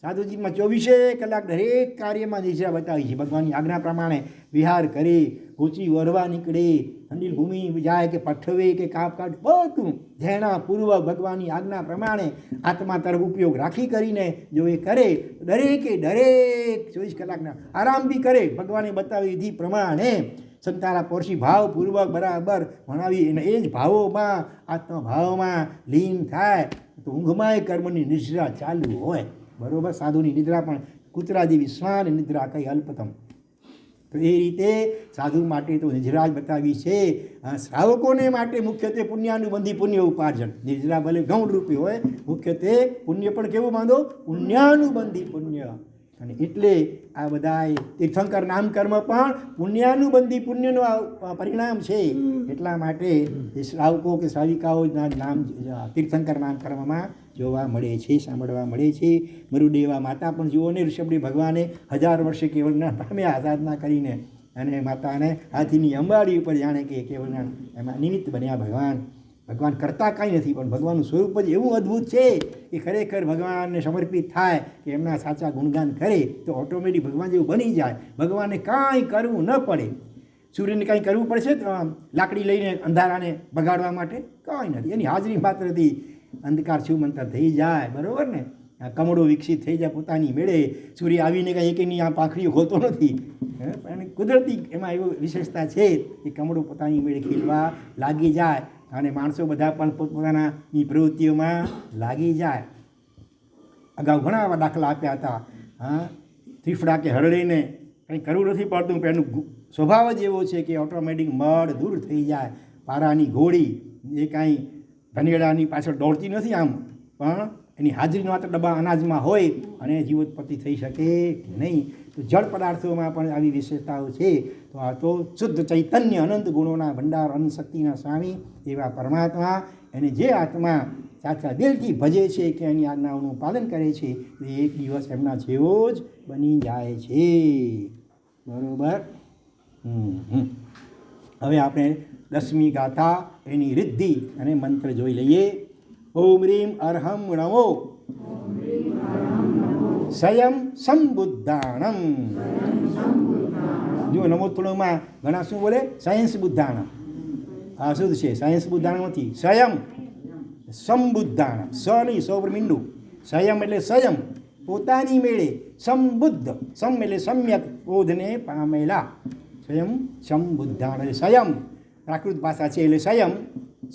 સાધુજીમાં 24 કલાક દરેક કાર્યમાં નિજરા બતાવી છે. ભગવાનની આજ્ઞા પ્રમાણે વિહાર કરે, ગોચરી વરવા નીકળે, અનિલ ભૂમિ જાય કે પઠવે કે કાપકાટ, બધું ધ્યાનપૂર્વક ભગવાનની આજ્ઞા પ્રમાણે આત્મા તરફ ઉપયોગ રાખી કરીને જો એ કરે, દરેકે દરેક 24 કલાકના આરામ બી કરે, ભગવાને બતાવી વિધિ પ્રમાણે સંતારા પોરસી ભાવપૂર્વક બરાબર ભણાવી, અને એ જ ભાવોમાં આત્મભાવમાં લીન થાય તો ઊંઘમાંય કર્મની નિદ્રા ચાલુ હોય. બરોબર? સાધુની નિદ્રા પણ કૂતરા જેવી શ્વાન નિદ્રા કઈ અલ્પતમ. તો એ રીતે સાધુ માટે તો નિદ્રા જ બતાવી છે. શ્રાવકોને માટે મુખ્યત્વે પુણ્યાનુબંધી પુણ્ય ઉપાર્જન. નિદ્રા ભલે ગૌણ રૂપી હોય, મુખ્યત્વે પુણ્ય પણ કેવું બાંધો? પુણ્યાનુબંધી પુણ્ય. અને એટલે આ બધા તીર્થંકર નામ કર્મ પણ પુણ્યાનુબંધી પુણ્યનું પરિણામ છે. એટલા માટે એ શ્રાવકો કે શ્રાવિકાઓના નામ તીર્થંકર નામ કર્મમાં જોવા મળે છે, સાંભળવા મળે છે. મરુદેવા માતા પણ જુઓ ને, ઋષભદેવ ભગવાને 1000 વર્ષે કેવળના પામ્યા સાધના કરીને, અને માતાને હાથીની અંબાડી ઉપર જાણે કે કેવળના એમાં નિમિત્ત બન્યા ભગવાન. ભગવાન કરતા કાંઈ નથી, પણ ભગવાનનું સ્વરૂપ જ એવું અદ્ભુત છે કે ખરેખર ભગવાનને સમર્પિત થાય કે એમના સાચા ગુણગાન કરે તો ઓટોમેટિક ભગવાન જેવું બની જાય. ભગવાનને કાંઈ કરવું ન પડે. સૂર્યને કાંઈ કરવું પડશે લાકડી લઈને અંધારાને બગાડવા માટે? કાંઈ નથી. એની હાજરી માત્રથી અંધકાર શિવમંતર થઈ જાય. બરાબર ને? આ કમળો વિકસિત થઈ જાય પોતાની મેળે. સૂર્ય આવીને કાંઈ એકની આ પાંખડીઓ ખોલતો નથી, પણ કુદરતી એમાં એવું વિશેષતા છે કે કમળો પોતાની મેળે ખીલવા લાગી જાય અને માણસો બધા પણ પોતપોતાનાની પ્રવૃત્તિઓમાં લાગી જાય. અગાઉ ઘણા એવા દાખલા આપ્યા હતા. ત્રિફળા કે હરડીને કંઈ કરવું નથી પડતું, પણ એનું સ્વભાવ જ એવો છે કે ઓટોમેટિક મળ દૂર થઈ જાય. પારાની ઘોડી એ કાંઈ ધનેડાની પાછળ દોડતી નથી આમ, પણ એની હાજરી માત્ર ડબ્બા અનાજમાં હોય અને જીવોત્પત્તિ થઈ શકે નહીં. તો જળ પદાર્થોમાં પણ આવી વિશેષતાઓ છે. તો આ તો શુદ્ધ ચૈતન્ય અનંત ગુણોના ભંડાર અનંત શક્તિના સ્વામી એવા પરમાત્મા, એને જે આત્મા સાચા દિલથી ભજે છે કે એની આજ્ઞાઓનું પાલન કરે છે એ એક દિવસ એમના જેવો જ બની જાય છે. બરાબર. હવે આપણે 10મી ગાથા એની રિદ્ધિ અને મંત્ર જોઈ લઈએ. ઓમ રીમ અર્હમ નમો સ્વયં સંબુદ્ધાણમ. જો નમો થોડોમાં ઘણા શું બોલે? સાયન્સ બુદ્ધાણમ. આ શું છે? સાયન્સ બુદ્ધાણમ નથી, સ્વયં સંબુદ્ધાણમ. સ નહીં, સો પર મીંડું. સ્વયં એટલે સ્વયં પોતાની મેળે, સંબુદ્ધ સમ એટલે સમ્યક બોધને પામેલા. સ્વયં સંબુદ્ધાણ એટલે સ્વયં પ્રાકૃત ભાષા છે એટલે સ્વયં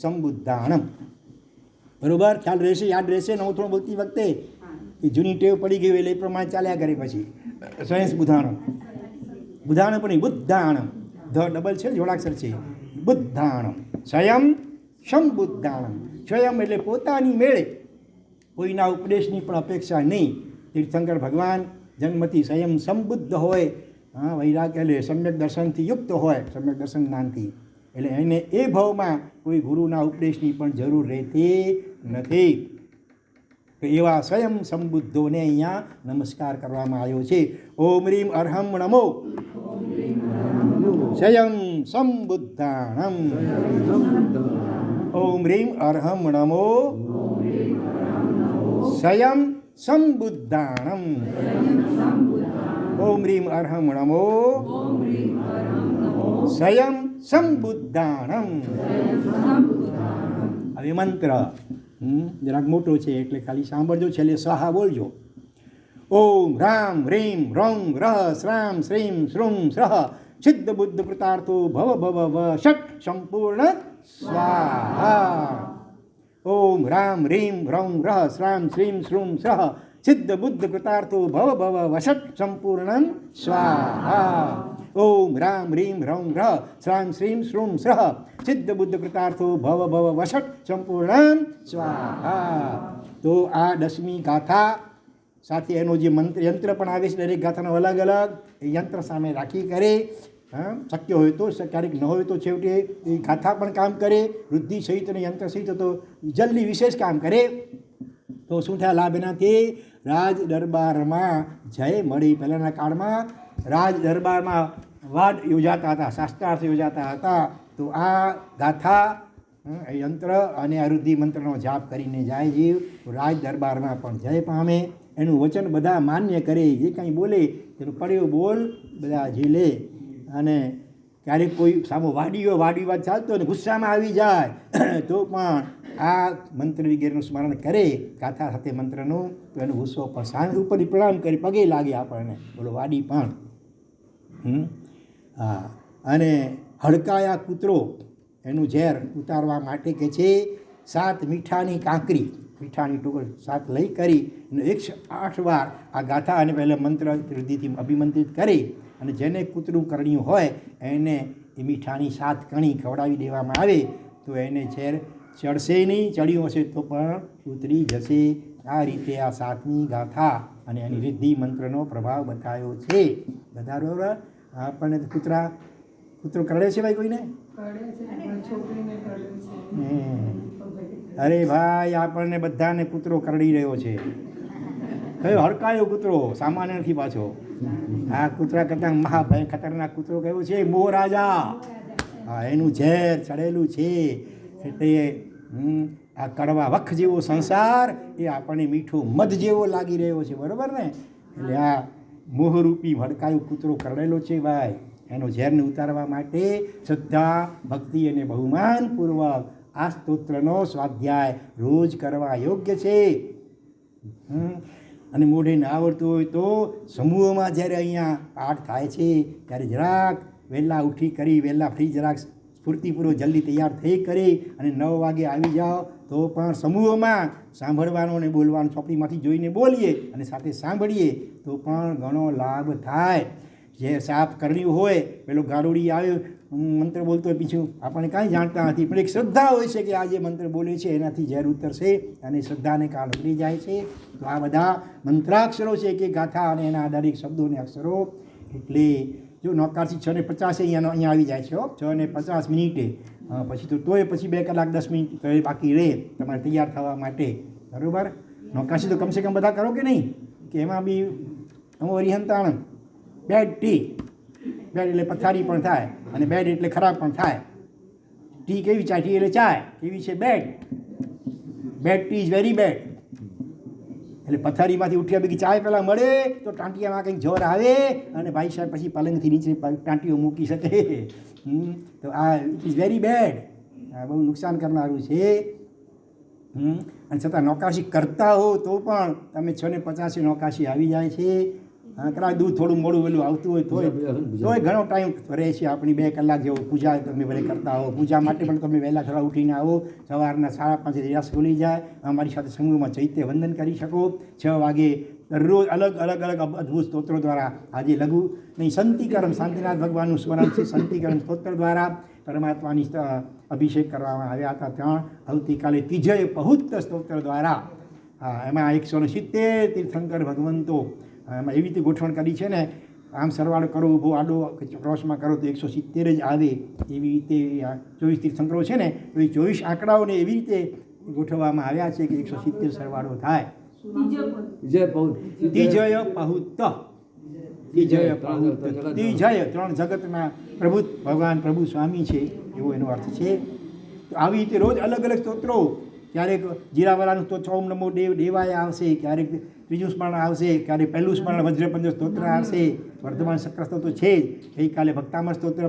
સંબુદ્ધાણમ. બરોબર? ખ્યાલ રહેશે, યાદ રહેશે. નવું થોડું બોલતી વખતે કે જૂની ટેવ પડી ગઈ એટલે એ પ્રમાણે ચાલ્યા કરે. પછી સ્વયં બુદ્ધાણમ, બુદ્ધાણમ પણ બુદ્ધાણમ, ધ ડબલ છે, જોડાક્ષર છે. બુદ્ધાણમ સ્વયં સંબુદ્ધાણમ. સ્વયં એટલે પોતાની મેળે, કોઈના ઉપદેશની પણ અપેક્ષા નહીં. તીર્થંકર ભગવાન જન્મથી સ્વયં સંબુદ્ધ હોય, વૈરાગ્ય એટલે સમ્યક દર્શનથી યુક્ત હોય, સમ્યક દર્શન જ્ઞાનથી. એટલે એને એ ભાવમાં કોઈ ગુરુના ઉપદેશની પણ જરૂર રહેતી નથી. તો એવા સ્વયં સંબુદ્ધોને અહીંયા નમસ્કાર કરવામાં આવ્યો છે. ઓમ રીમ અર્હમ નમો સ્વયં સંબુદ્ધાણમ. ઓમ રીમ અર્હમ નમો સ્વયં સંબુદ્ધાણમ. ઓમ રીમ અર્હમ નમો સ્વયં સંબુદ્ધાણમ. હવે મંત્ર જરાક મોટો છે એટલે ખાલી સાંભળજો, છેલ્લે સ્વાહા બોલજો. ઓમ રામ રીમ રોમ રહ શ્રામ શ્રીમ શ્રુમ શ્રહ સિદ્ધ બુદ્ધ કૃતાર્થો ભવ ભવ વ ષટ સંપૂર્ણ સ્વાહા. ઓમ રામ રીમ રોમ રહ શ્રામ શ્રીમ શ્રુમ શ્રહ સિદ્ધ બુદ્ધ કૃતાર્થો ભવ ભવ વ ષટ સંપૂર્ણ સ્વાહા. ઓમ રામ રીમ રૌમ રહ શ્રામ શ્રીમ શ્રુમ શ્રહ સિદ્ધ બુદ્ધ કૃતાર્થો ભવ ભવ વષટ સંપૂર્ણ સ્વાહા. તો આ 10મી ગાથા સાથે એનો જે મંત્ર યંત્ર પણ આવે છે, દરેક ગાથાનો અલગ અલગ એ યંત્ર સામે રાખી કરે. શક્ય હોય તો, ક્યારેક ન હોય તો છેવટે એ ગાથા પણ કામ કરે, વૃદ્ધિ સહિત અને યંત્ર સહિત તો જલ્દી વિશેષ કામ કરે. તો શું થયા લાભ એનાથી? રાજ દરબારમાં જય મળી. પહેલાંના કાળમાં રાજ દરબારમાં વાદ યોજાતા હતા, શાસ્ત્રાર્થ યોજાતા હતા. તો આ ગાથા યંત્ર અને અરુદ્ધિ મંત્રનો જાપ કરીને જાય જીવ તો રાજ દરબારમાં પણ જય પામે. એનું વચન બધા માન્ય કરે, જે કંઈ બોલે તેનું પડ્યો બોલ બધા ઝીલે. અને ક્યારેક કોઈ સામો વાડીવાદ ચાલતો અને ગુસ્સામાં આવી જાય તો પણ આ મંત્ર વગેરેનું સ્મરણ કરે ગાથા સાથે મંત્રનું, તો એનો ગુસ્સો પણ શાંત ઉપરથી પ્રણામ કરી પગે લાગે આપણને. બોલો વાડી પણ. હા. અને હડકાયા કૂતરો એનું ઝેર ઉતારવા માટે કે છે 7 મીઠાની કાંકરી, મીઠાની ટુકડી 7 લઈ કરી અને 108 વાર આ ગાથા અને પહેલાં મંત્ર વૃદ્ધિથી અભિમંત્રિત કરી અને જેને કૂતરું કરણ્યું હોય એને એ મીઠાની 7 કણી ખવડાવી દેવામાં આવે તો એને ઝેર ચડશે નહીં, ચડ્યું હશે તો પણ ઉતરી જશે. આ રીતે આ 7મી ગાથા અને એની રિદ્ધિ મંત્રનો પ્રભાવ બતાવ્યો છે. બધા બરાબર. આપણને કૂતરો કરડે છે ભાઈ કોઈને? અરે ભાઈ આપણને બધાને કૂતરો કરડી રહ્યો છે. કયો હડકાયો કૂતરો, સામાન્ય નથી પાછો. આ કૂતરા કરતાં મહાભય ખતરનાક કૂતરો કયો છે? મોહ રાજા. હા, એનું ઝેર ચડેલું છે. એટલે આ કડવા વખ જેવો સંસાર એ આપણને મીઠો મધ જેવો લાગી રહ્યો છે. બરાબર ને? એટલે આ મોહરૂપી હડકાયો કૂતરો કરડેલો છે ભાઈ. એનો ઝેરને ઉતારવા માટે શ્રદ્ધા, ભક્તિ અને બહુમાનપૂર્વક આ સ્તોત્રનો સ્વાધ્યાય રોજ કરવા યોગ્ય છે. અને મોઢે ના આવડતું હોય તો સમૂહમાં જ્યારે અહીંયા પાઠ થાય છે ત્યારે જરાક વહેલા ઉઠી કરી વહેલા ફ્રી જરાક સ્ફૂર્તિપૂર્વક જલ્દી તૈયાર થઈ કરી અને 9 વાગે આવી જાઓ તો પણ સમૂહમાં સાંભળવાનું અને બોલવાનું ચોપડીમાંથી જોઈને બોલીએ અને સાથે સાંભળીએ તો પણ ઘણો લાભ થાય. જે સાપ કરડ્યું હોય, પેલો ગારોડી આવ્યો મંત્ર બોલતો હોય, પીછું આપણને કાંઈ જાણતા નથી, પણ એક શ્રદ્ધા હોય છે કે આ જે મંત્ર બોલે છે એનાથી ઝેર ઉતરશે અને શ્રદ્ધાને કાળ ઉતરી જાય છે. તો આ બધા મંત્રાક્ષરો છે કે ગાથા અને એના દરેક શબ્દોને અક્ષરો. એટલે જો નોકારથી 6:50 અહીંયા આવી જાય છે. 6:50 પછી તો તોય પછી 2 કલાક 10 મિનિટ તો બાકી રહે તમારે તૈયાર થવા માટે. બરાબર? નોકાશી તો કમસે કમ બધા કરો કે નહીં? કે એમાં બી અમારી હંતાણ બેડ ટી. બેડ એટલે પથારી પણ થાય અને બેડ એટલે ખરાબ પણ થાય. ટી કેવી ચાય? ટી એટલે ચાય. કેવી છે? Bad. Bad tea is very bad. એટલે પથારીમાંથી ઉઠ્યા ભેગી ચાય પહેલાં મળે તો ટાંટિયામાં કંઈક જોર આવે અને ભાઈ સાહેબ પછી પલંગથી નીચે ટાંટીઓ મૂકી શકે. તો આ ઇટ ઇઝ વેરી બેડ. આ બહુ નુકસાન કરનારું છે. અને છતાં નોકાશી કરતા હો તો પણ તમે 6:50 નોકાશી આવી જાય છે. કદાચ દૂધ થોડું મોડું વહેલું આવતું હોય તોય ઘણો ટાઈમ રહે છે. આપણી 2 કલાક જેવો પૂજા તમે ભલે કરતા હો. પૂજા માટે પણ તમે વહેલા થોડા ઉઠીને આવો. સવારના 5:30 રિયાસ ખુલી જાય. અમારી સાથે સમૂહમાં ચૈત્ય વંદન કરી શકો. 6 વાગે દરરોજ અલગ અલગ અદ્ભુત સ્તોત્રો દ્વારા આજે લઘુ નહીં સંતિકરણ શાંતિનાથ ભગવાનનું સ્મરણ છે. સંતિકરણ સ્તોત્ર દ્વારા પરમાત્માની અભિષેક કરવામાં આવ્યા હતા. ત્યાં આવતીકાલે ત્રીજય પહુત સ્તોત્ર દ્વારા એમાં 170 તીર્થંકર ભગવંતો એમાં એવી રીતે ગોઠવણ કરી છે ને, આમ સરવાળો કરો, ઊભો આડો ક્રોસમાં કરો તો 170 જ આવે. એવી રીતે 24 તીર્થંકરો છે ને તો એ 24 આંકડાઓને એવી રીતે ગોઠવવામાં આવ્યા છે કે 170 સરવાળો થાય. ત્રીજય પહુત. ત્રીજય 3 જગતના પ્રભુ ભગવાન પ્રભુ સ્વામી છે એવો એનો અર્થ છે. તો આવી રીતે રોજ અલગ અલગ સ્તોત્રો. ક્યારેક જીરાવાલાનું સ્તોત્ર ઓમ નમો દેવાય આવશે, ક્યારેક ત્રીજું સ્મરણ આવશે, ક્યારેક પહેલું સ્મરણ વજ્રપંજ સ્તોત્ર આવશે. વર્તમાન શક્ર સ્તોત્ર છે જ. ગઈકાલે ભક્તામર સ્તોત્ર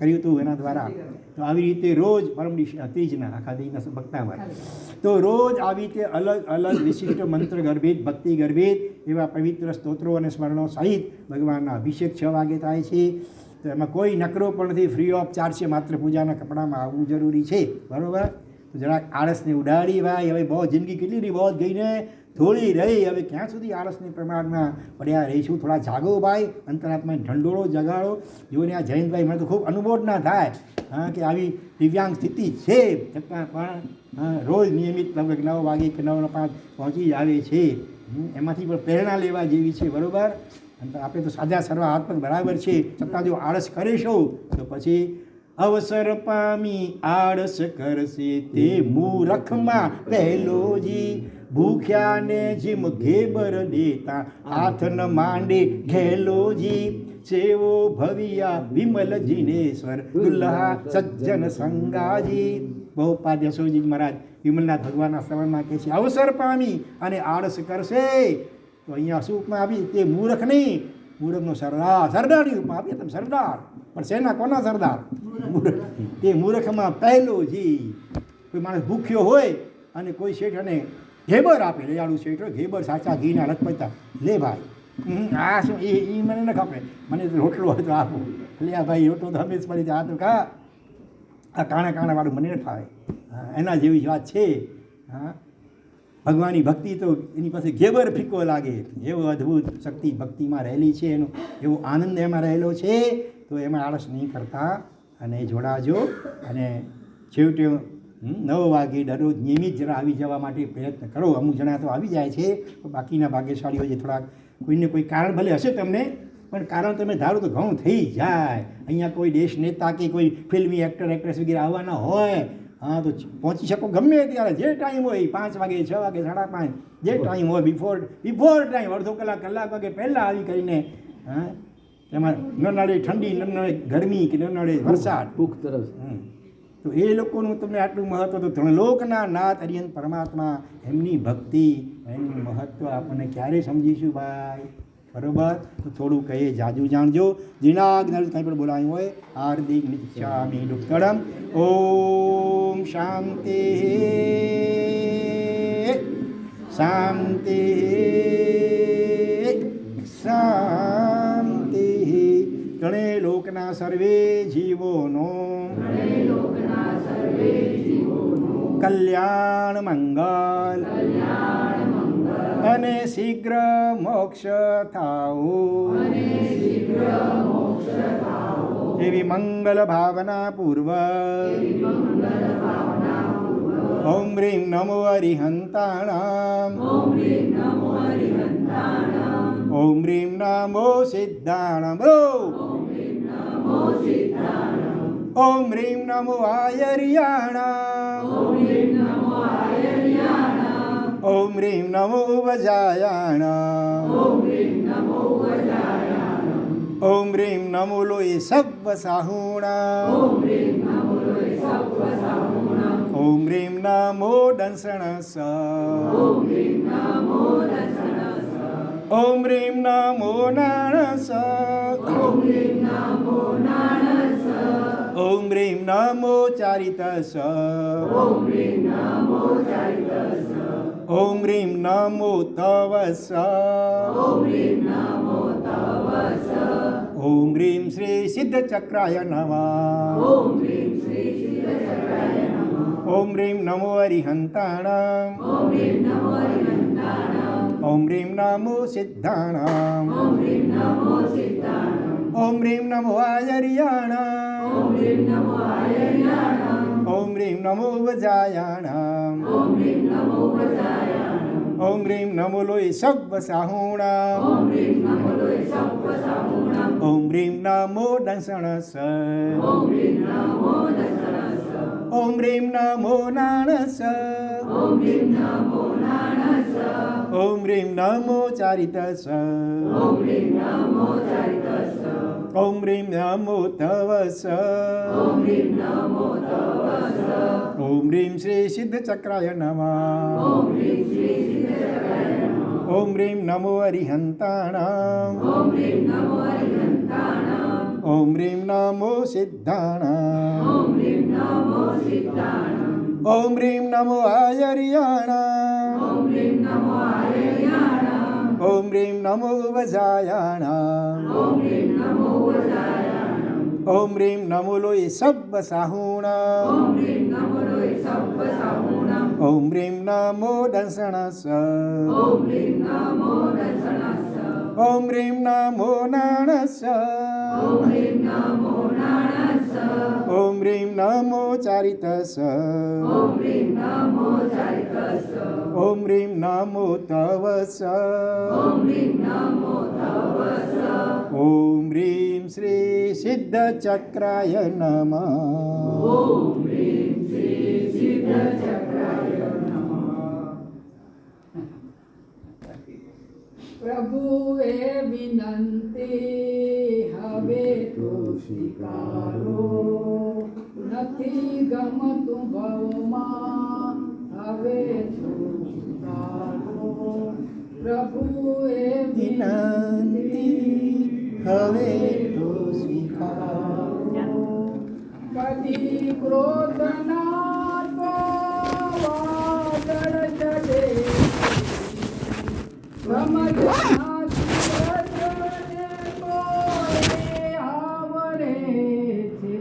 કર્યું હતું એના દ્વારા. તો આવી રીતે રોજ પરમ ત્રીજના આખા દિનના ભક્તામર. તો રોજ આવી રીતે અલગ અલગ વિશિષ્ટ મંત્ર ગર્ભિત ભક્તિ ગર્ભિત એવા પવિત્ર સ્તોત્રો અને સ્મરણો સહિત ભગવાનના અભિષેક 6 વાગે થાય છે. તો એમાં કોઈ નકરો પણ નથી. ફ્રી ઓફ ચાર્જ છે. માત્ર પૂજાના કપડામાં આવવું જરૂરી છે. બરાબર? તો જરાક આળસને ઉડાડી ભાઈ. હવે બહુ જિંદગી કેટલી રહી, બહુ ગઈને થોડી રહી. હવે ક્યાં સુધી આળસની પ્રમાણમાં પડ્યા રહીશું? થોડા જાગો ભાઈ. અંતરાત્માને ઢંઢોળો, જગાડો. જોઈને આ જયંતભાઈ મને તો ખૂબ અનુભવ ના થાય કે આવી દિવ્યાંગ સ્થિતિ છે છતાં પણ રોજ નિયમિત લગભગ 9 વાગે કે 9:05 પહોંચી જ આવે છે. એમાંથી પણ પ્રેરણા લેવા જેવી છે. બરાબર? આપણે તો સાજા સર્વા હાથ પગ બરાબર છે, છતાં જો આળસ કરીશું તો પછી અવસર પામી આળસ કરશે તે મૂરખમાં પહેલોજી. ભૂખ્યાને જીમ ઘેબર દેતા હાથ ન માંડે ઘેલોજી. સેવો ભવિયા વિમલ જીનેશ્વર દુલ્હા સજ્જન સંગાજી. બહુપાદ યશોજી મહારાજ વિમલનાથ ભગવાનના શ્રવણમાં કહે છે અવસર પામી અને આળસ કરશે તો અહીંયા શું ઉપમા આપી? તે મૂર્ખ નહીં, મૂર્ખનો સરદાર. સરદારની ઉપમા આપીએ તમે. સરદાર પણ શેના? કોના સરદાર? મૂર્ખ. તે મૂર્ખમાં પહેલો જી. કોઈ માણસ ભૂખ્યો હોય અને કોઈ શેઠ અને ઘેબર આપે, દયાળુ શેઠ હોય, ઘેબર સાચા ઘીના લખપતા લે ભાઈ. આ શું એ મને ન ખપે, મને રોટલો હોય તો આપો. લે આ ભાઈ રોટલો તો હંમેશ પડી આ તો કા આ કાણાવાળું મને ન ફાવે. એના જેવી વાત છે. ભગવાનની ભક્તિ તો એની પાસે ઘેબર ફીકો લાગે. એવો અદ્ભુત શક્તિ ભક્તિમાં રહેલી છે, એનો એવો આનંદ એમાં રહેલો છે. તો એમાં આળસ નહીં કરતા અને જોડાજો. અને છેવટે 9 વાગે દરરોજ નિયમિત જરા આવી જવા માટે પ્રયત્ન કરો. અમુક જણા તો આવી જાય છે, પણ બાકીના ભાગ્યશાળીઓ જે થોડાક કોઈને કોઈ કારણ ભલે હશે તમને, પણ કારણ તમે ધારો તો ઘણું થઈ જાય. અહીંયા કોઈ દેશ નેતા કે કોઈ ફિલ્મી એક્ટર એક્ટ્રેસ વગેરે આવવાના હોય, હા તો પહોંચી શકો ગમે ત્યારે, જે ટાઈમ હોય 5 વાગે 6 વાગે 5:30 જે ટાઈમ હોય, બિફોર ટાઈમ અડધો કલાક વાગે પહેલાં આવી કરીને, હા એમાં ન નડે ઠંડી, ન નડે ગરમી કે ન નડે વરસાદ, ભૂખ તરફ તો એ લોકોનું તમને આટલું મહત્ત્વ, તો ત્રણલોકના નાથ અરિયંત પરમાત્મા, એમની ભક્તિ, એમનું મહત્ત્વ આપણને ક્યારે સમજીશું ભાઈ? બરોબર. તો થોડું કહીએ, જાજુ જાણજો. જીનાગ્નલ કંઈ પણ બોલાયું હોય, હાર્દિક નિત્યામી ડુક્કડમ. ઓમ શાંતિ શાંતિ શાંતિ. ત્રણે લોકના સર્વે જીવોનો કલ્યાણ મંગલ અને શીઘ્ર મોક્ષ થાઓ, એવી મંગલ ભાવના પૂર્વક ઓમ રીમ નમો અરિહંતાણામ, ઓમ રીમ નમો સિદ્ધાણામ, ઓમ રીમ નમો આયર્યાણામ, ઓમ રીમ નમો વજાયાણામ, ઓમ રીમ નમો લોય સબ્બ સાહુણામ, ઓમ રીમ નમો દંસણસ, ઓમ રીમ નમો નાણસ, ઓમ રીમ નમો ચારિતસ, ઓમ રીમ નમો તવસ, ઓમ રીમ શ્રી સિદ્ધ ચક્રાય નમઃ, ઓમ રીમ નમો અરિહંતાણામ, ઓમ રીમ નમો સિદ્ધાણામ, ઓમ રીમ નમો આયર્યાણામ, ઓમ રીમ નમો વજાયાણામ, ઓમ રીમ નમો લોય સબ્બ સાહુણામ, ઓમ રીમ નમો દંસણસ, ઓમ રીમ નમો નાણસ, ઓમ રીમ નમો ચારિતસ, ઓમ રીમ નમો તવસ, ઓમ રીમ શ્રી સિદ્ધ ચક્રાય નમઃ, ઓમ રીમ નમો અરિહંતાણામ, ઓમ રીમ નમો સિદ્ધાણામ, ઓમ રીમ નમો આયર્યાણામ, ઓમ રીમ નમો વજાયાણામ, ઓમ રીમ નમો લોય સબ્બ સાહુણામ, ઓમ રીમ નમો દંસણસ, ઓમ રીમ નમો નાણસ, ઓમ રીમ નમો ચારિતસ, ઓમ રીમ નમો તવસ, ઓમ રીમ શ્રી સિદ્ધ ચક્રાય નમઃ. પ્રભુએ વિનંતી હવે તો સ્વીકારો, નથી ગમતું ભવમાં હવે તો સ્વીકારો. પ્રભુએ વિનંતી હવે તો સ્વીકારો, કદી ક્રોધના વાદળ ચડે, સમજના સૂરજને બોલે આવરે છે,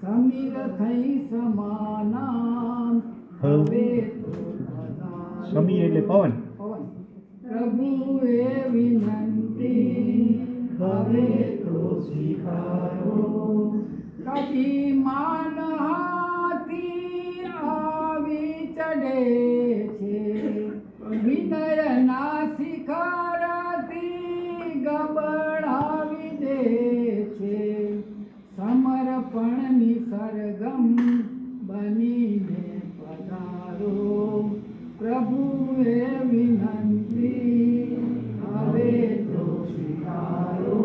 સમીર થઈ સમાના હવે તો બધા સમીર એટલે પવન. પ્રભુએ વિનંતી હવે તો સ્વીકારો, કદી માન હાથી ચડે છે વિનયના શિખરથી ગબડાવી દે છે સમર્પણની સરગમ બનીને પધારો પ્રભુએ વિનંતી હવે તો સ્વીકારો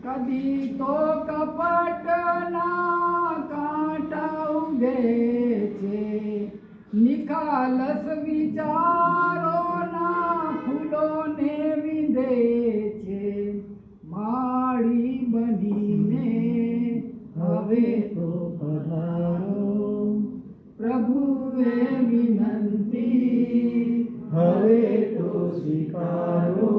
કદી તો કપટના કાંટા ઉગે છે નિખાલસ વિચારોના ફૂલોને વિંધે છે માળી બનીને હવે તો પધારો પ્રભુએ વિનંતી હવે તો સ્વીકારો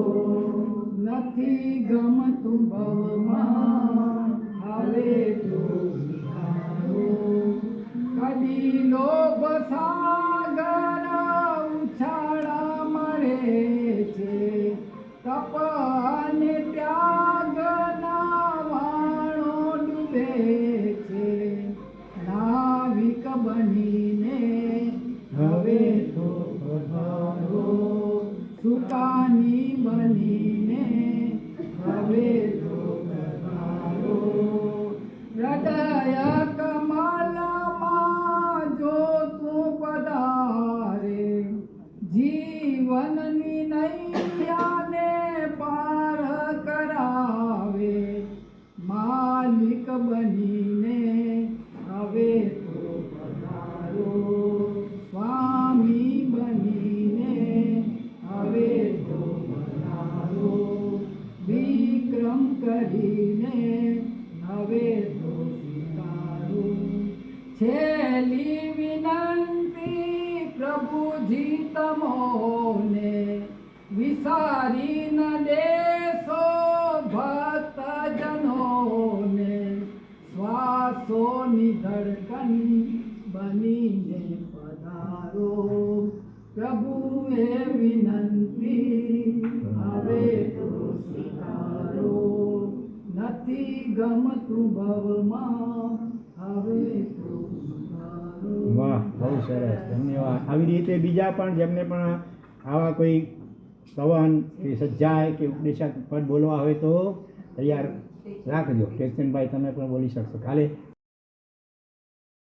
નથી ગમતું ભવમાં હવે તો સ્વીકારો કદી લોભ સાગર ઉછાળા મળે છે તપ અને ત્યાગના વાણો ડૂબે છે નાવિક બનીને હવે તો પધારો સુકાની બનીને હવે તો પધારો હૃદય કમલમાં જો તું પધારે જીવનની નૈયાને પાર કરાવે માલિક બનીને હવે તો પધારો સ્વામી બનીને હવે તો પધારો વિક્રમ કરીને હવે તો સ્વીકારો છેલ્લી વિનંતી પ્રભુજી તમોને વિસારી ન દેશો ભક્તજનોને શ્વાસોની ધડકન બનીને પધારો પ્રભુએ વિનંતી હવે તો સ્વીકારો નથી ગમતું ભવમાં હવે તો સ્વીકારો. વાહ, બહુ સરસ, ધન્યવાદ. આવી રીતે બીજા પણ જેમને પણ આવા કોઈ કવન કે સજ્જાય કે ઉપદેશક પદ બોલવા હોય તો તૈયાર રાખજો. કેતનભાઈ તમે પણ બોલી શકશો. ખાલી